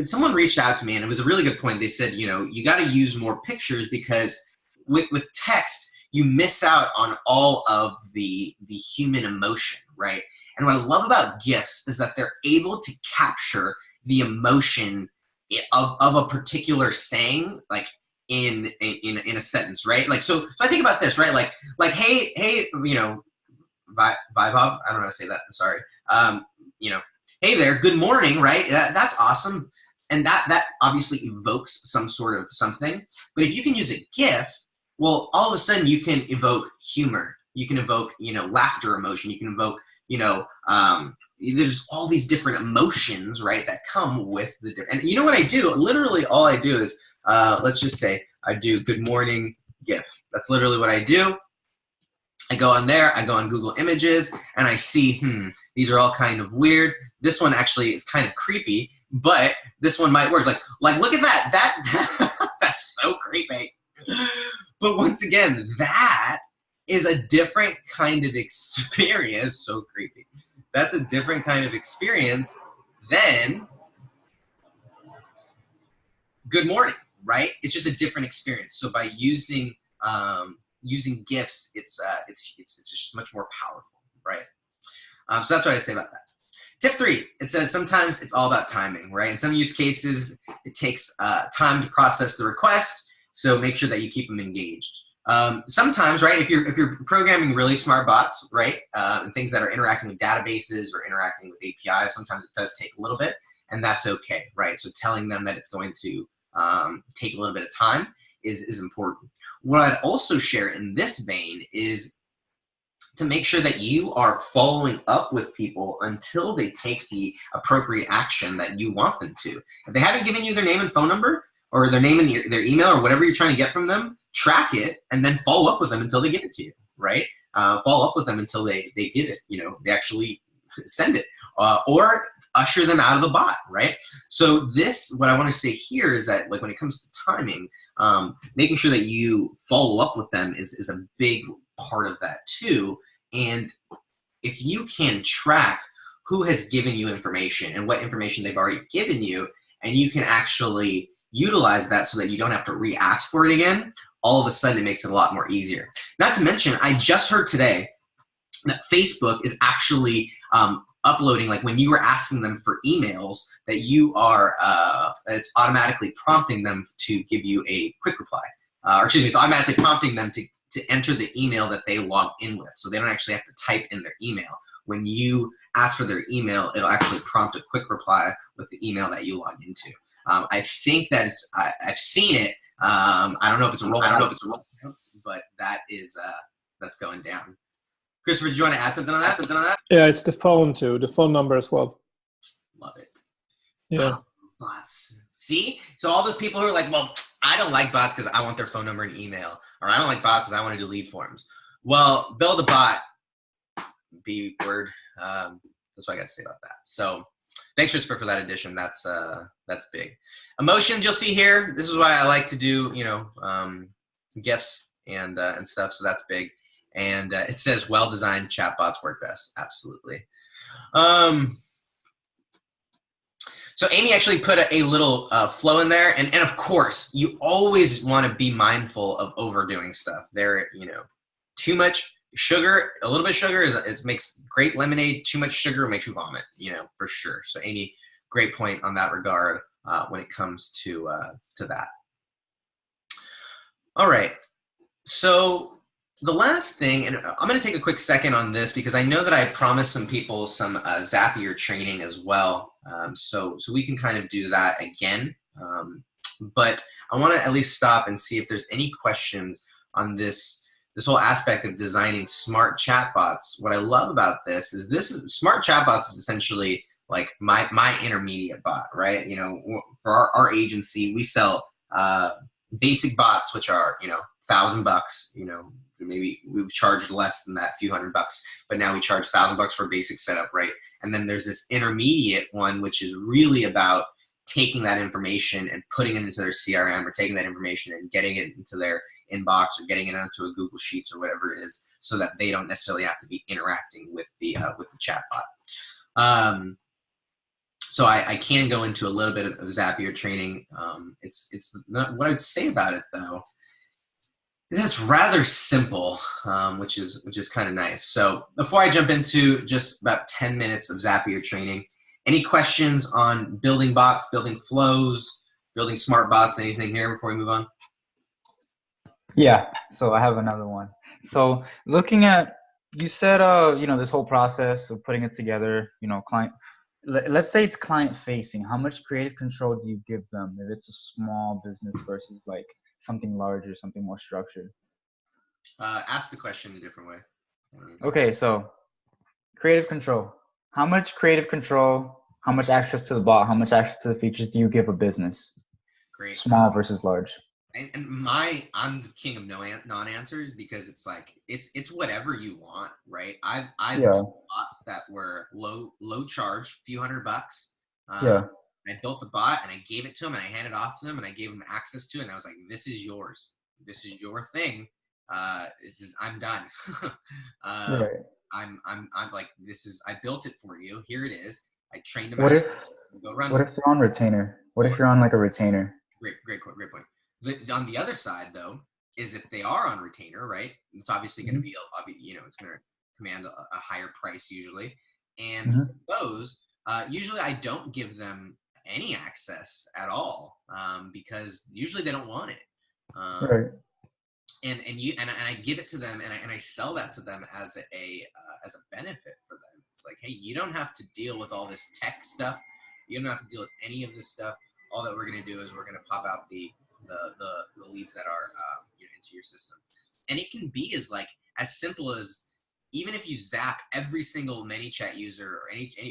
Someone reached out to me, and it was a really good point. They said, you got to use more pictures because with text, you miss out on all of the human emotion, right? And what I love about GIFs is that they're able to capture the emotion of a particular saying, like in a sentence, right? Like so I think about this, right? Like hey, Vibov, I don't know how to say that. I'm sorry. Hey there, good morning, right? That's awesome. And that obviously evokes some sort of something. But if you can use a GIF, well, all of a sudden you can evoke humor. You can evoke, laughter emotion. You can evoke, there's all these different emotions, right, that come with the different. And you know what I do? Literally all I do is, let's just say I do good morning GIF. That's literally what I do. I go on there, I go on Google Images, and I see, these are all kind of weird. This one actually is kind of creepy, but this one might work. Like look at that. That that's so creepy. But once again, that is a different kind of experience. So creepy. That's a different kind of experience than good morning, right? It's just a different experience. So by using GIFs, it's just much more powerful, right? So that's what I'd say about that. Tip 3, it says sometimes it's all about timing, right? In some use cases, it takes time to process the request, so make sure that you keep them engaged. Sometimes, right, if you're programming really smart bots, right, and things that are interacting with databases or interacting with APIs, sometimes it does take a little bit, and that's okay, right? So telling them that it's going to take a little bit of time is important. What I'd also share in this vein is to make sure that you are following up with people until they take the appropriate action that you want them to. If they haven't given you their name and phone number, or their name and their email, or whatever you're trying to get from them, track it and then follow up with them until they give it to you, right? Follow up with them until they give it, they actually send it, or usher them out of the bot, right? So what I want to say here is that, like, when it comes to timing, making sure that you follow up with them is a big part of that too. And if you can track who has given you information and what information they've already given you, and you can actually utilize that so that you don't have to re-ask for it again, all of a sudden it makes it a lot more easier. Not to mention, I just heard today that Facebook is actually uploading, like when you were asking them for emails, that you are, it's automatically prompting them to give you a quick reply. Or excuse me, it's automatically prompting them to enter the email that they log in with. So they don't actually have to type in their email. When you ask for their email, it'll actually prompt a quick reply with the email that you log into. I think that I've seen it. I don't know if it's a roll. But that is that's going down. Christopher, did you want to add something on that? Yeah, it's the phone too. The phone number as well. Love it. Yeah. Bots. See? So all those people who are like, well, I don't like bots because I want their phone number and email, or I don't like bots because I want to do lead forms. Well, build a bot. B word. That's what I got to say about that. So thanks, Christopher, for that addition. That's big. Emotions you'll see here. This is why I like to do, GIFs and stuff. So that's big. And it says well-designed chatbots work best. Absolutely. So Amy actually put a little flow in there. And of course, you always want to be mindful of overdoing stuff. Too much sugar, a little bit of sugar makes great lemonade. Too much sugar makes you vomit, for sure. So Amy, great point on that regard when it comes to that. All right. So the last thing, and I'm going to take a quick second on this because I know that I promised some people some Zapier training as well. So we can kind of do that again. But I want to at least stop and see if there's any questions on this whole aspect of designing smart chatbots. What I love about this is smart chatbots is essentially like my intermediate bot, right? For our agency, we sell basic bots, which are, $1,000, maybe we've charged less than that, few $100, but now we charge $1,000 for a basic setup, right? And then there's this intermediate one, which is really about taking that information and putting it into their CRM, or taking that information and getting it into their inbox, or getting it onto a Google Sheets or whatever it is, so that they don't necessarily have to be interacting with the chatbot. So I can go into a little bit of Zapier training. It's not, what I'd say about it though, it's rather simple, which is kind of nice. So before I jump into just about 10 minutes of Zapier training, any questions on building bots, building flows, building smart bots, anything here before we move on? Yeah, so I have another one. So looking at, you said, this whole process of putting it together, let's say it's client facing. How much creative control do you give them if it's a small business versus like something larger, something more structured? Ask the question a different way. Okay, so creative control. How much creative control, how much access to the bot, how much access to the features do you give a business? Great. Small versus large. And I'm the king of non-answers, because it's like it's whatever you want, right? I've built bots that were low charge, few $100. I built the bot and I gave it to them and I handed it off to them and I gave them access to it, and I was like, this is yours. This is your thing. I'm done. Right. I'm like, I built it for you. Here it is. I trained them. What if they're on retainer? What if you're on like a retainer? Great point. On the other side, though, is if they are on retainer, right? It's obviously going to be, it's going to command a higher price usually. And those, usually I don't give them any access at all, because usually they don't want it. Right. and I give it to them, and I sell that to them as a benefit for them. It's like, hey, you don't have to deal with all this tech stuff. You don't have to deal with any of this stuff. All that we're going to do is we're going to pop out the leads that are into your system, and it can be as simple as, even if you zap every single ManyChat user or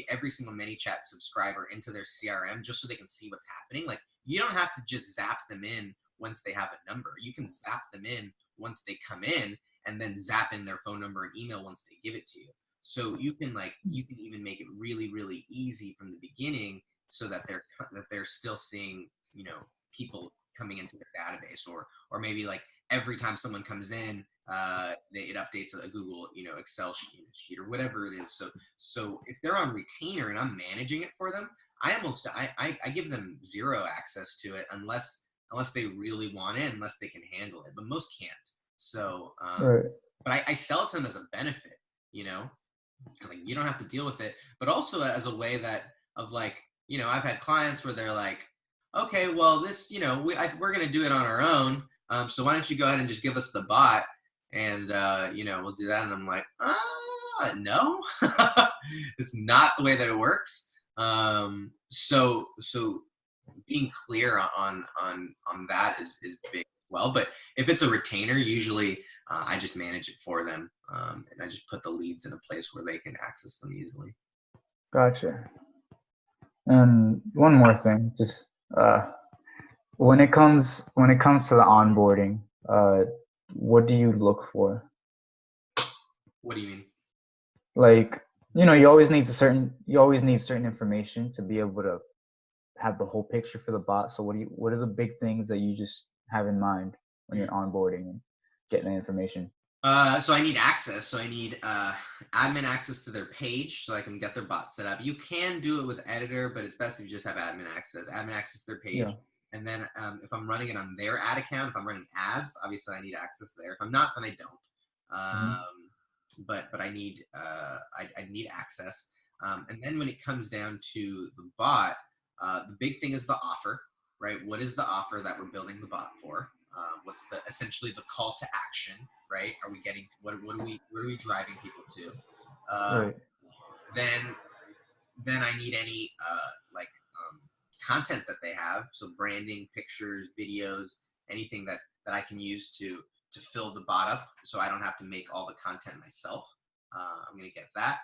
every single ManyChat subscriber into their CRM just so they can see what's happening. Like, you don't have to just zap them in once they have a number. You can zap them in once they come in, and then zap in their phone number and email once they give it to you. So you can even make it really, really easy from the beginning, so that they're still seeing, people coming into their database, or maybe like every time someone comes in, it updates a Google, Excel sheet or whatever it is. So if they're on retainer and I'm managing it for them, I give them zero access to it unless they really want it, unless they can handle it. But most can't. So, Right. but I sell it to them as a benefit, because like, you don't have to deal with it, but also as a way I've had clients where they're like, okay, well, this, we're going to do it on our own. So why don't you go ahead and just give us the bot, and we'll do that. And I'm like, no, it's not the way that it works. So being clear on that is big. Well, but if it's a retainer, usually I just manage it for them, and I just put the leads in a place where they can access them easily. Gotcha. And one more thing, just when it comes to the onboarding, what do you look for? What do you mean? Like, you always need certain information to be able to have the whole picture for the bot. So what are the big things that you just have in mind when you're onboarding and getting the information? So I need access. So I need admin access to their page so I can get their bot set up. You can do it with editor, but it's best if you just have admin access to their page. Yeah. And then if I'm running it on their ad account, if I'm running ads, obviously I need access there. If I'm not, then I don't. But I need I need access. And then when it comes down to the bot, the big thing is the offer, right? What is the offer that we're building the bot for? What's essentially the call to action, right? Are we getting what are we driving people to? Right. Then I need any content that they have, so branding, pictures, videos, anything that I can use to fill the bot up, so I don't have to make all the content myself. I'm gonna get that.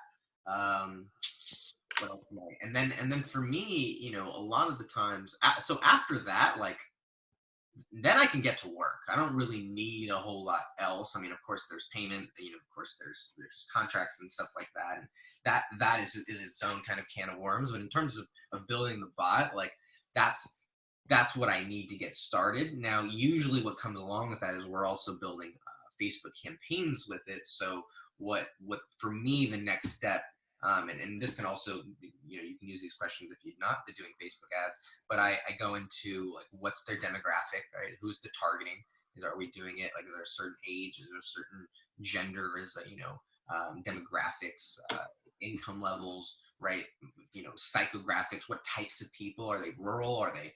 What else? And then for me, a lot of the times, so after that, then I can get to work. I don't really need a whole lot else. I mean, of course, there's payment. Of course, there's contracts and stuff like that, and that is its own kind of can of worms. But in terms of building the bot, that's what I need to get started. Now, usually, what comes along with that is we're also building Facebook campaigns with it. So what for me, the next step. And this can also, you can use these questions if you're not doing Facebook ads, but I go into what's their demographic, right? Who's the targeting? Are we doing it? Is there a certain age? Is there a certain gender? Is demographics, income levels, right? Psychographics, what types of people? Are they rural? Are they,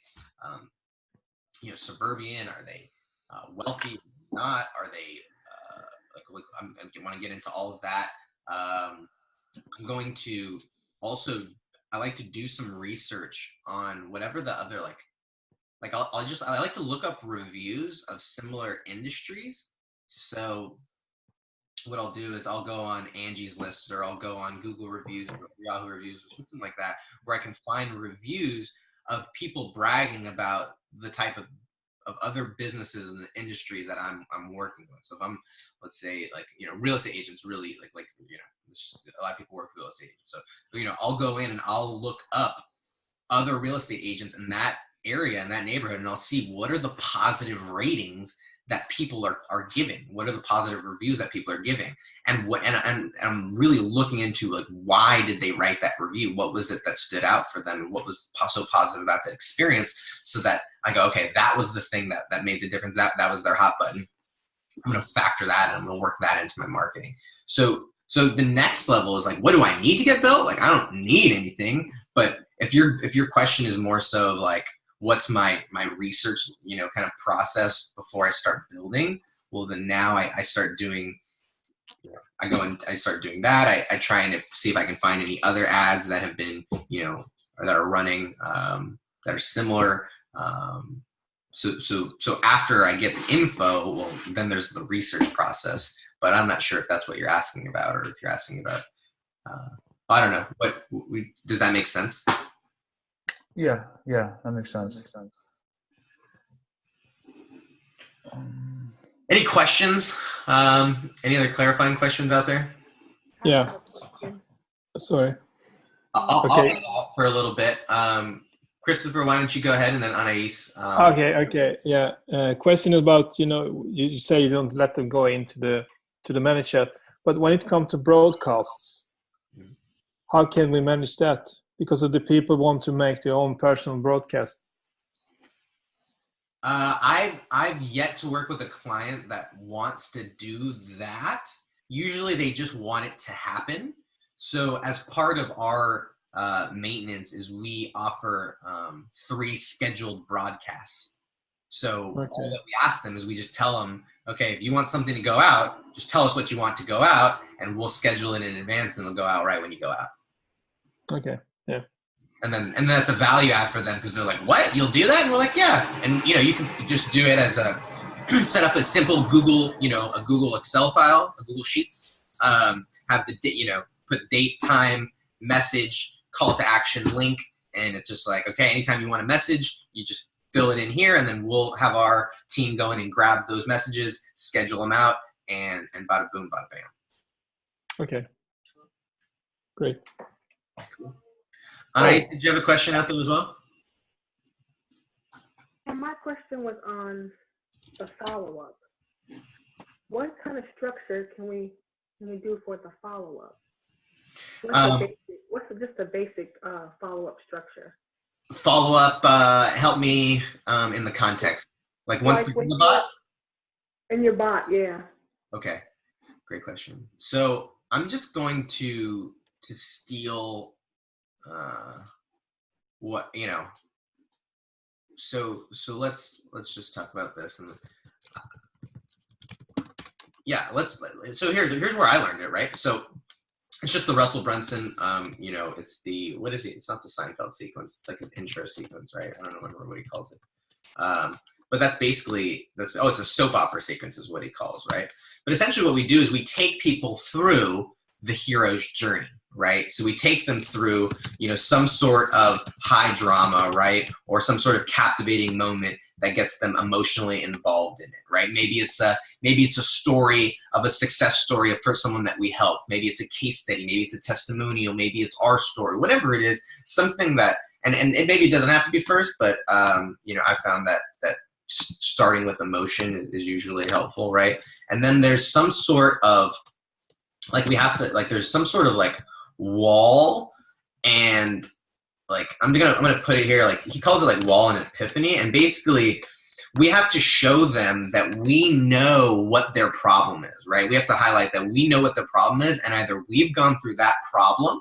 suburban? Are they wealthy? Not? Are they, I want to get into all of that. I'm going to also, I like to do some research on whatever the other, I like to look up reviews of similar industries. So what I'll do is I'll go on Angie's List, or I'll go on Google reviews or Yahoo reviews or something like that, where I can find reviews of people bragging about the type of other businesses in the industry that I'm working with. So if I'm, let's say, real estate agents, really a lot of people work with real estate agents. So I'll go in and I'll look up other real estate agents in that area, in that neighborhood, and I'll see what are the positive ratings that people are giving. What are the positive reviews that people are giving? And I'm really looking into why did they write that review? What was it that stood out for them? What was so positive about that experience? So that I go, okay, that was the thing that made the difference. That was their hot button. I'm going to factor that and I'm going to work that into my marketing. So the next level is what do I need to get built? I don't need anything, but if your question is more so of what's my research, kind of process before I start building, well, then now I start doing, I go and I start doing that. I try and see if I can find any other ads that have been, or that are running, that are similar. So after I get the info, well, then there's the research process. But I'm not sure if that's what you're asking about, or if you're asking about, I don't know. But does that make sense? Yeah, that makes sense. Any questions? Any other clarifying questions out there? Yeah. Sorry. I'll talk for a little bit. Christopher, why don't you go ahead, and then Anais. Okay. Yeah. Question about, you say you don't let them go into the managed chat, but when it comes to broadcasts, how can we manage that? Because of the people want to make their own personal broadcast. I've yet to work with a client that wants to do that. Usually they just want it to happen. So as part of our maintenance is we offer 3 scheduled broadcasts. So all that we ask them is we just tell them, okay, if you want something to go out, just tell us what you want to go out, and we'll schedule it in advance, and it'll go out right when you go out. Okay. Yeah. And then that's a value add for them, because they're like, what? You'll do that? And we're like, yeah. And you can just do it as set up a simple Google, a Google Excel file, a Google Sheets, have the, put date, time, message, call to action, link. And it's just like, okay, anytime you want a message, you just fill it in here, and then we'll have our team go in and grab those messages, schedule them out, and bada boom, bada bam. Okay. Great. Anais, did you have a question out there as well? And my question was on the follow-up. What kind of structure can we do for the follow-up? What's just the basic follow-up structure? Follow-up, help me in the context. Like once we do the bot? In your bot, yeah. Okay. Great question. So I'm just going to steal what, so let's just talk about this. And yeah, so here's where I learned it, right? So it's just the Russell Brunson, it's the, what is it? It's not the Seinfeld sequence. It's like his intro sequence, right? I don't remember what he calls it. But that's basically, it's a soap opera sequence is what he calls, right? But essentially what we do is we take people through the hero's journey, right? So we take them through, some sort of high drama, right? Or some sort of captivating moment that gets them emotionally involved in it, right? Maybe it's a story of a success story for someone that we help. Maybe it's a case study. Maybe it's a testimonial. Maybe it's our story. Whatever it is, something that, and it maybe doesn't have to be first, but I found that starting with emotion is usually helpful, right? And then there's some sort of there's some sort of wall, and I'm gonna put it here, he calls it wall and epiphany, and basically we have to show them that we know what their problem is, right? We have to highlight that we know what their problem is, and either we've gone through that problem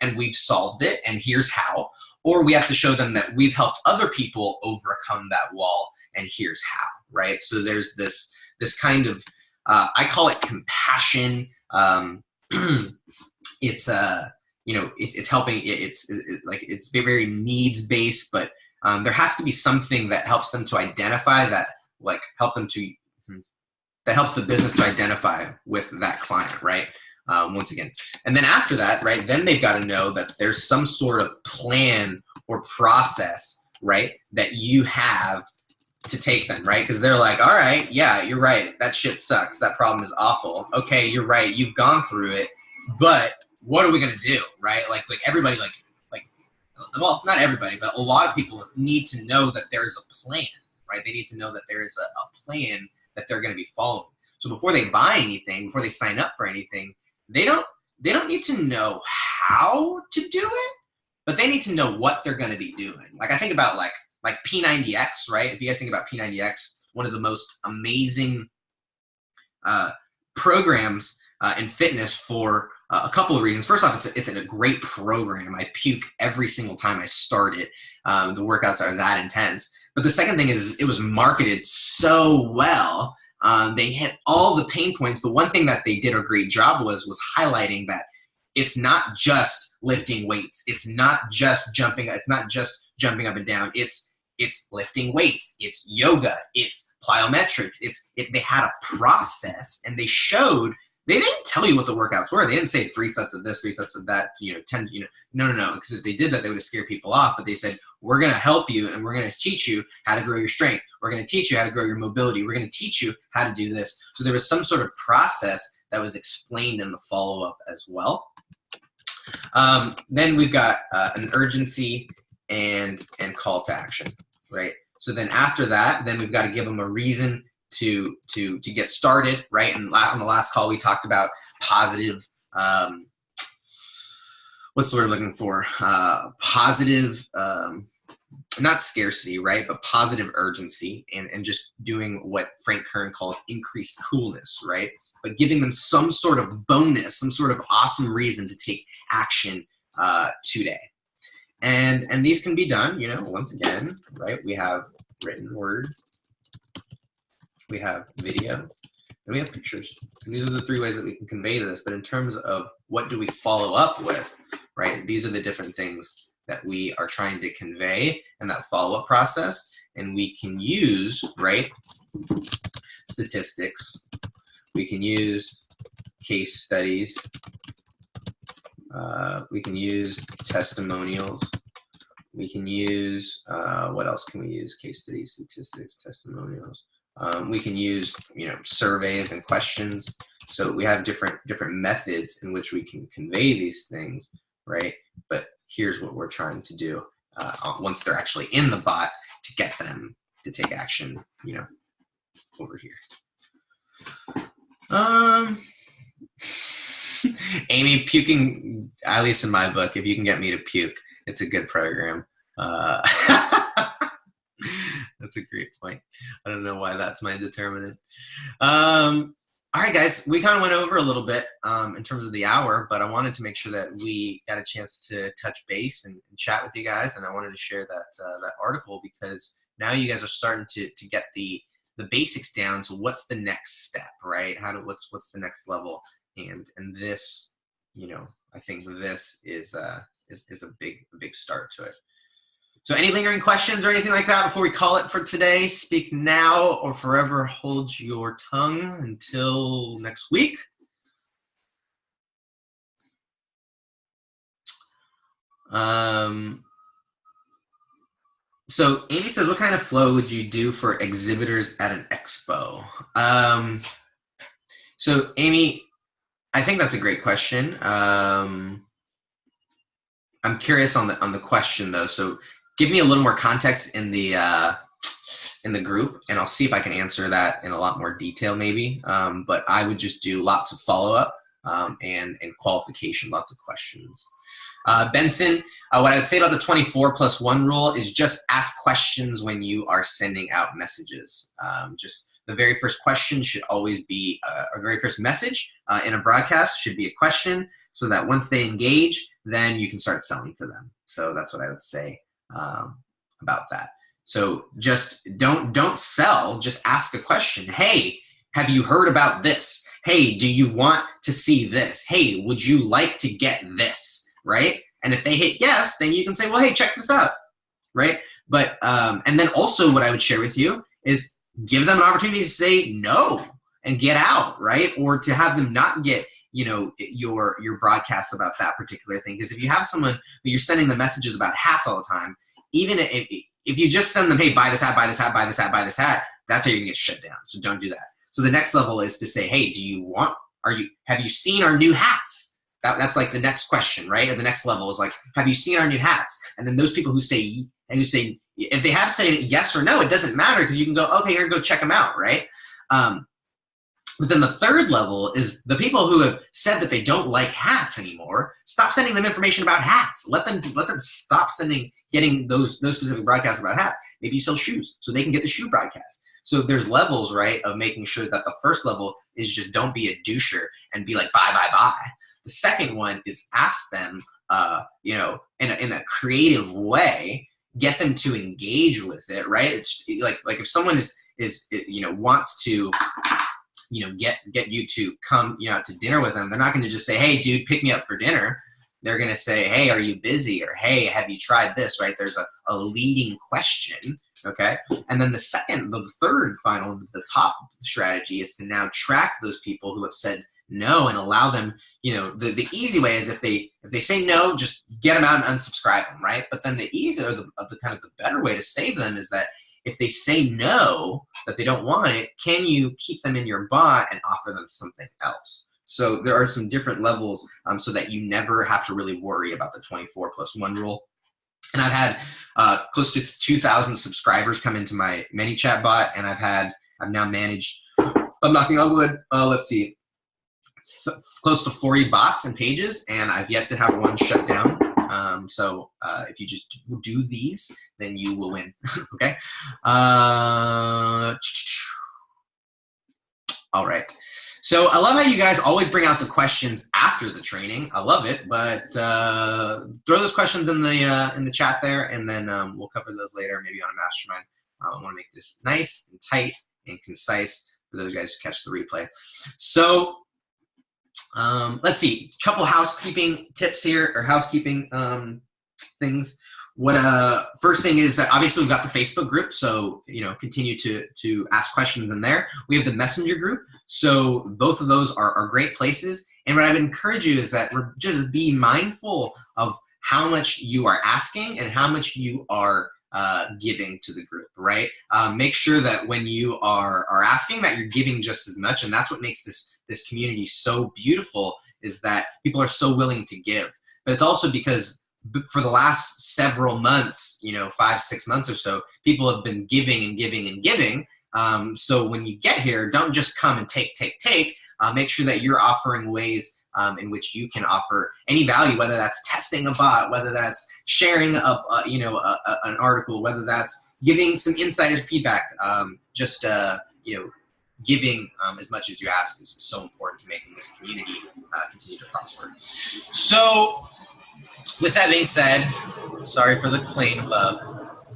and we've solved it, and here's how, or we have to show them that we've helped other people overcome that wall, and here's how, right? So there's this kind of, I call it compassion. It's helping. It's very needs based, but there has to be something that helps them to identify that, that helps the business to identify with that client, right? Once again, and then after that, right, then they've got to know that there's some sort of plan or process, right, that you have to take them, right? Because they're like, all right, yeah, you're right, that shit sucks, that problem is awful. Okay, you're right, you've gone through it, but what are we gonna do, right? Like everybody, well, not everybody, but a lot of people need to know that there's a plan, right? They need to know that there is a plan that they're gonna be following. So before they buy anything, before they sign up for anything, they don't need to know how to do it, but they need to know what they're gonna be doing. I think about like P90X, right? If you guys think about P90X, one of the most amazing programs in fitness for a couple of reasons. First off, it's a great program. I puke every single time I start it. The workouts are that intense. But the second thing is it was marketed so well They hit all the pain points, but one thing that they did a great job was highlighting that it's not just lifting weights. It's not just jumping. It's not just jumping up and down. It's lifting weights. It's yoga. It's plyometrics. They had a process, and they showed. They didn't tell you what the workouts were. They didn't say 3 sets of this, 3 sets of that. 10. No. Because if they did that, they would have scared people off. But they said, we're going to help you, and we're going to teach you how to grow your strength. We're going to teach you how to grow your mobility. We're going to teach you how to do this. So there was some sort of process that was explained in the follow-up as well. Then we've got an urgency and call to action, right? So then after that, then we've got to give them a reason to get started, right? And on the last call, we talked about positive, what's the word I'm looking for? Positive, not scarcity, right? But positive urgency and just doing what Frank Kern calls increased coolness, right? But giving them some sort of bonus, some sort of awesome reason to take action today. And these can be done, once again, right? We have written word, we have video, and we have pictures. And these are the 3 ways that we can convey this. But in terms of what do we follow up with, right? These are the different things that we are trying to convey in that follow-up process. And we can use, right, statistics. We can use case studies. We can use testimonials. We can use, what else can we use? Case studies, statistics, testimonials. We can use, surveys and questions. So we have different methods in which we can convey these things, right? But here's what we're trying to do once they're actually in the bot to get them to take action, over here. Amy, puking, at least in my book, if you can get me to puke, it's a good program. That's a great point. I don't know why that's my determinant. All right, guys, we kind of went over a little bit in terms of the hour, but I wanted to make sure that we got a chance to touch base and chat with you guys, and I wanted to share that article because now you guys are starting to get the basics down. So what's the next step, right? What's the next level? And this, I think this is a big start to it. So any lingering questions or anything like that before we call it for today? Speak now or forever hold your tongue until next week. So Amy says, what kind of flow would you do for exhibitors at an expo? So Amy, I think that's a great question. I'm curious on the question though. So give me a little more context in the group, and I'll see if I can answer that in a lot more detail maybe. But I would just do lots of follow-up and qualification, lots of questions. Benson, what I would say about the 24+1 rule is just ask questions when you are sending out messages. Just the very first question should always be, or the very first message in a broadcast should be a question, so that once they engage, then you can start selling to them. So that's what I would say about that. So just don't sell, just ask a question. Hey, have you heard about this? Hey, do you want to see this? Hey, would you like to get this, right? And if they hit yes, then you can say, well, hey, check this out, right? But, and then also what I would share with you is give them an opportunity to say no and get out, right? Or to have them not get, your broadcasts about that particular thing. Because if you have someone who you're sending them messages about hats all the time, even if you just send them, hey, buy this hat, buy this hat, buy this hat, buy this hat, that's how you're gonna get shut down. So don't do that. So the next level is to say, hey, have you seen our new hats? That's like the next question, right? And the next level is like, have you seen our new hats? And then those people who say, if they have said yes or no, it doesn't matter because you can go, okay, here, go check them out, right? But then the third level is the people who have said that they don't like hats anymore. Stop sending them information about hats. Let them stop getting those specific broadcasts about hats. Maybe you sell shoes so they can get the shoe broadcast. So there's levels, right, of making sure that the first level is just don't be a doucher and be like, bye, bye, bye. The second one is ask them, in a creative way, get them to engage with it, right? It's like if someone is wants to, get you to come, out to dinner with them, they're not going to just say, hey, dude, pick me up for dinner. They're going to say, hey, are you busy? Or, hey, have you tried this, right? There's a leading question, okay? And then the third final, the top strategy is to now track those people who have said no and allow them, the easy way is if they say no, just get them out and unsubscribe them, right? But then the easier, the kind of the better way to save them is that if they say no, that they don't want it, can you keep them in your bot and offer them something else? So there are some different levels so that you never have to really worry about the 24+1 rule. And I've had close to 2,000 subscribers come into my ManyChat bot, and I've now managed, I'm knocking on wood, let's see, close to 40 bots and pages, and I've yet to have one shut down. So if you just do these, then you will win. Okay. All right. So I love how you guys always bring out the questions after the training. I love it, but throw those questions in the chat there, and then we'll cover those later, maybe on a mastermind. I want to make this nice and tight and concise for those guys who catch the replay. So let's see, a couple housekeeping tips here, or housekeeping things. First thing is that obviously we've got the Facebook group, so continue to ask questions in there. We have the Messenger group, so both of those are great places. And what I would encourage you is that just be mindful of how much you are asking and how much you are giving to the group, right? Make sure that when you are asking, that you're giving just as much, and that's what makes this community so beautiful, is that people are so willing to give. But it's also because for the last several months, 5-6 months or so, people have been giving and giving and giving. So when you get here, don't just come and take. Make sure that you're offering ways in which you can offer any value, whether that's testing a bot, whether that's sharing an article, whether that's giving some insider feedback. Giving as much as you ask is so important to making this community continue to prosper. So with that being said, sorry for the plane above,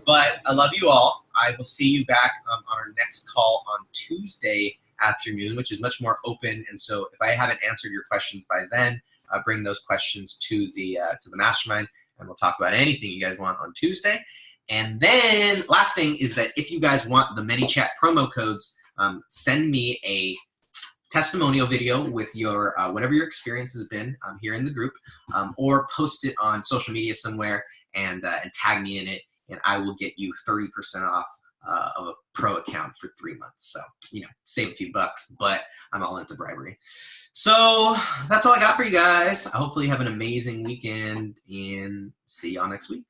but I love you all. I will see you back on our next call on Tuesday afternoon, which is much more open. And so if I haven't answered your questions by then, bring those questions to the mastermind, and we'll talk about anything you guys want on Tuesday. And then last thing is that if you guys want the ManyChat promo codes, send me a testimonial video with your whatever your experience has been here in the group, or post it on social media somewhere and tag me in it, and I will get you 30% off of a pro account for 3 months. So, save a few bucks, but I'm all into bribery. So that's all I got for you guys. Hopefully you have an amazing weekend, and see y'all next week.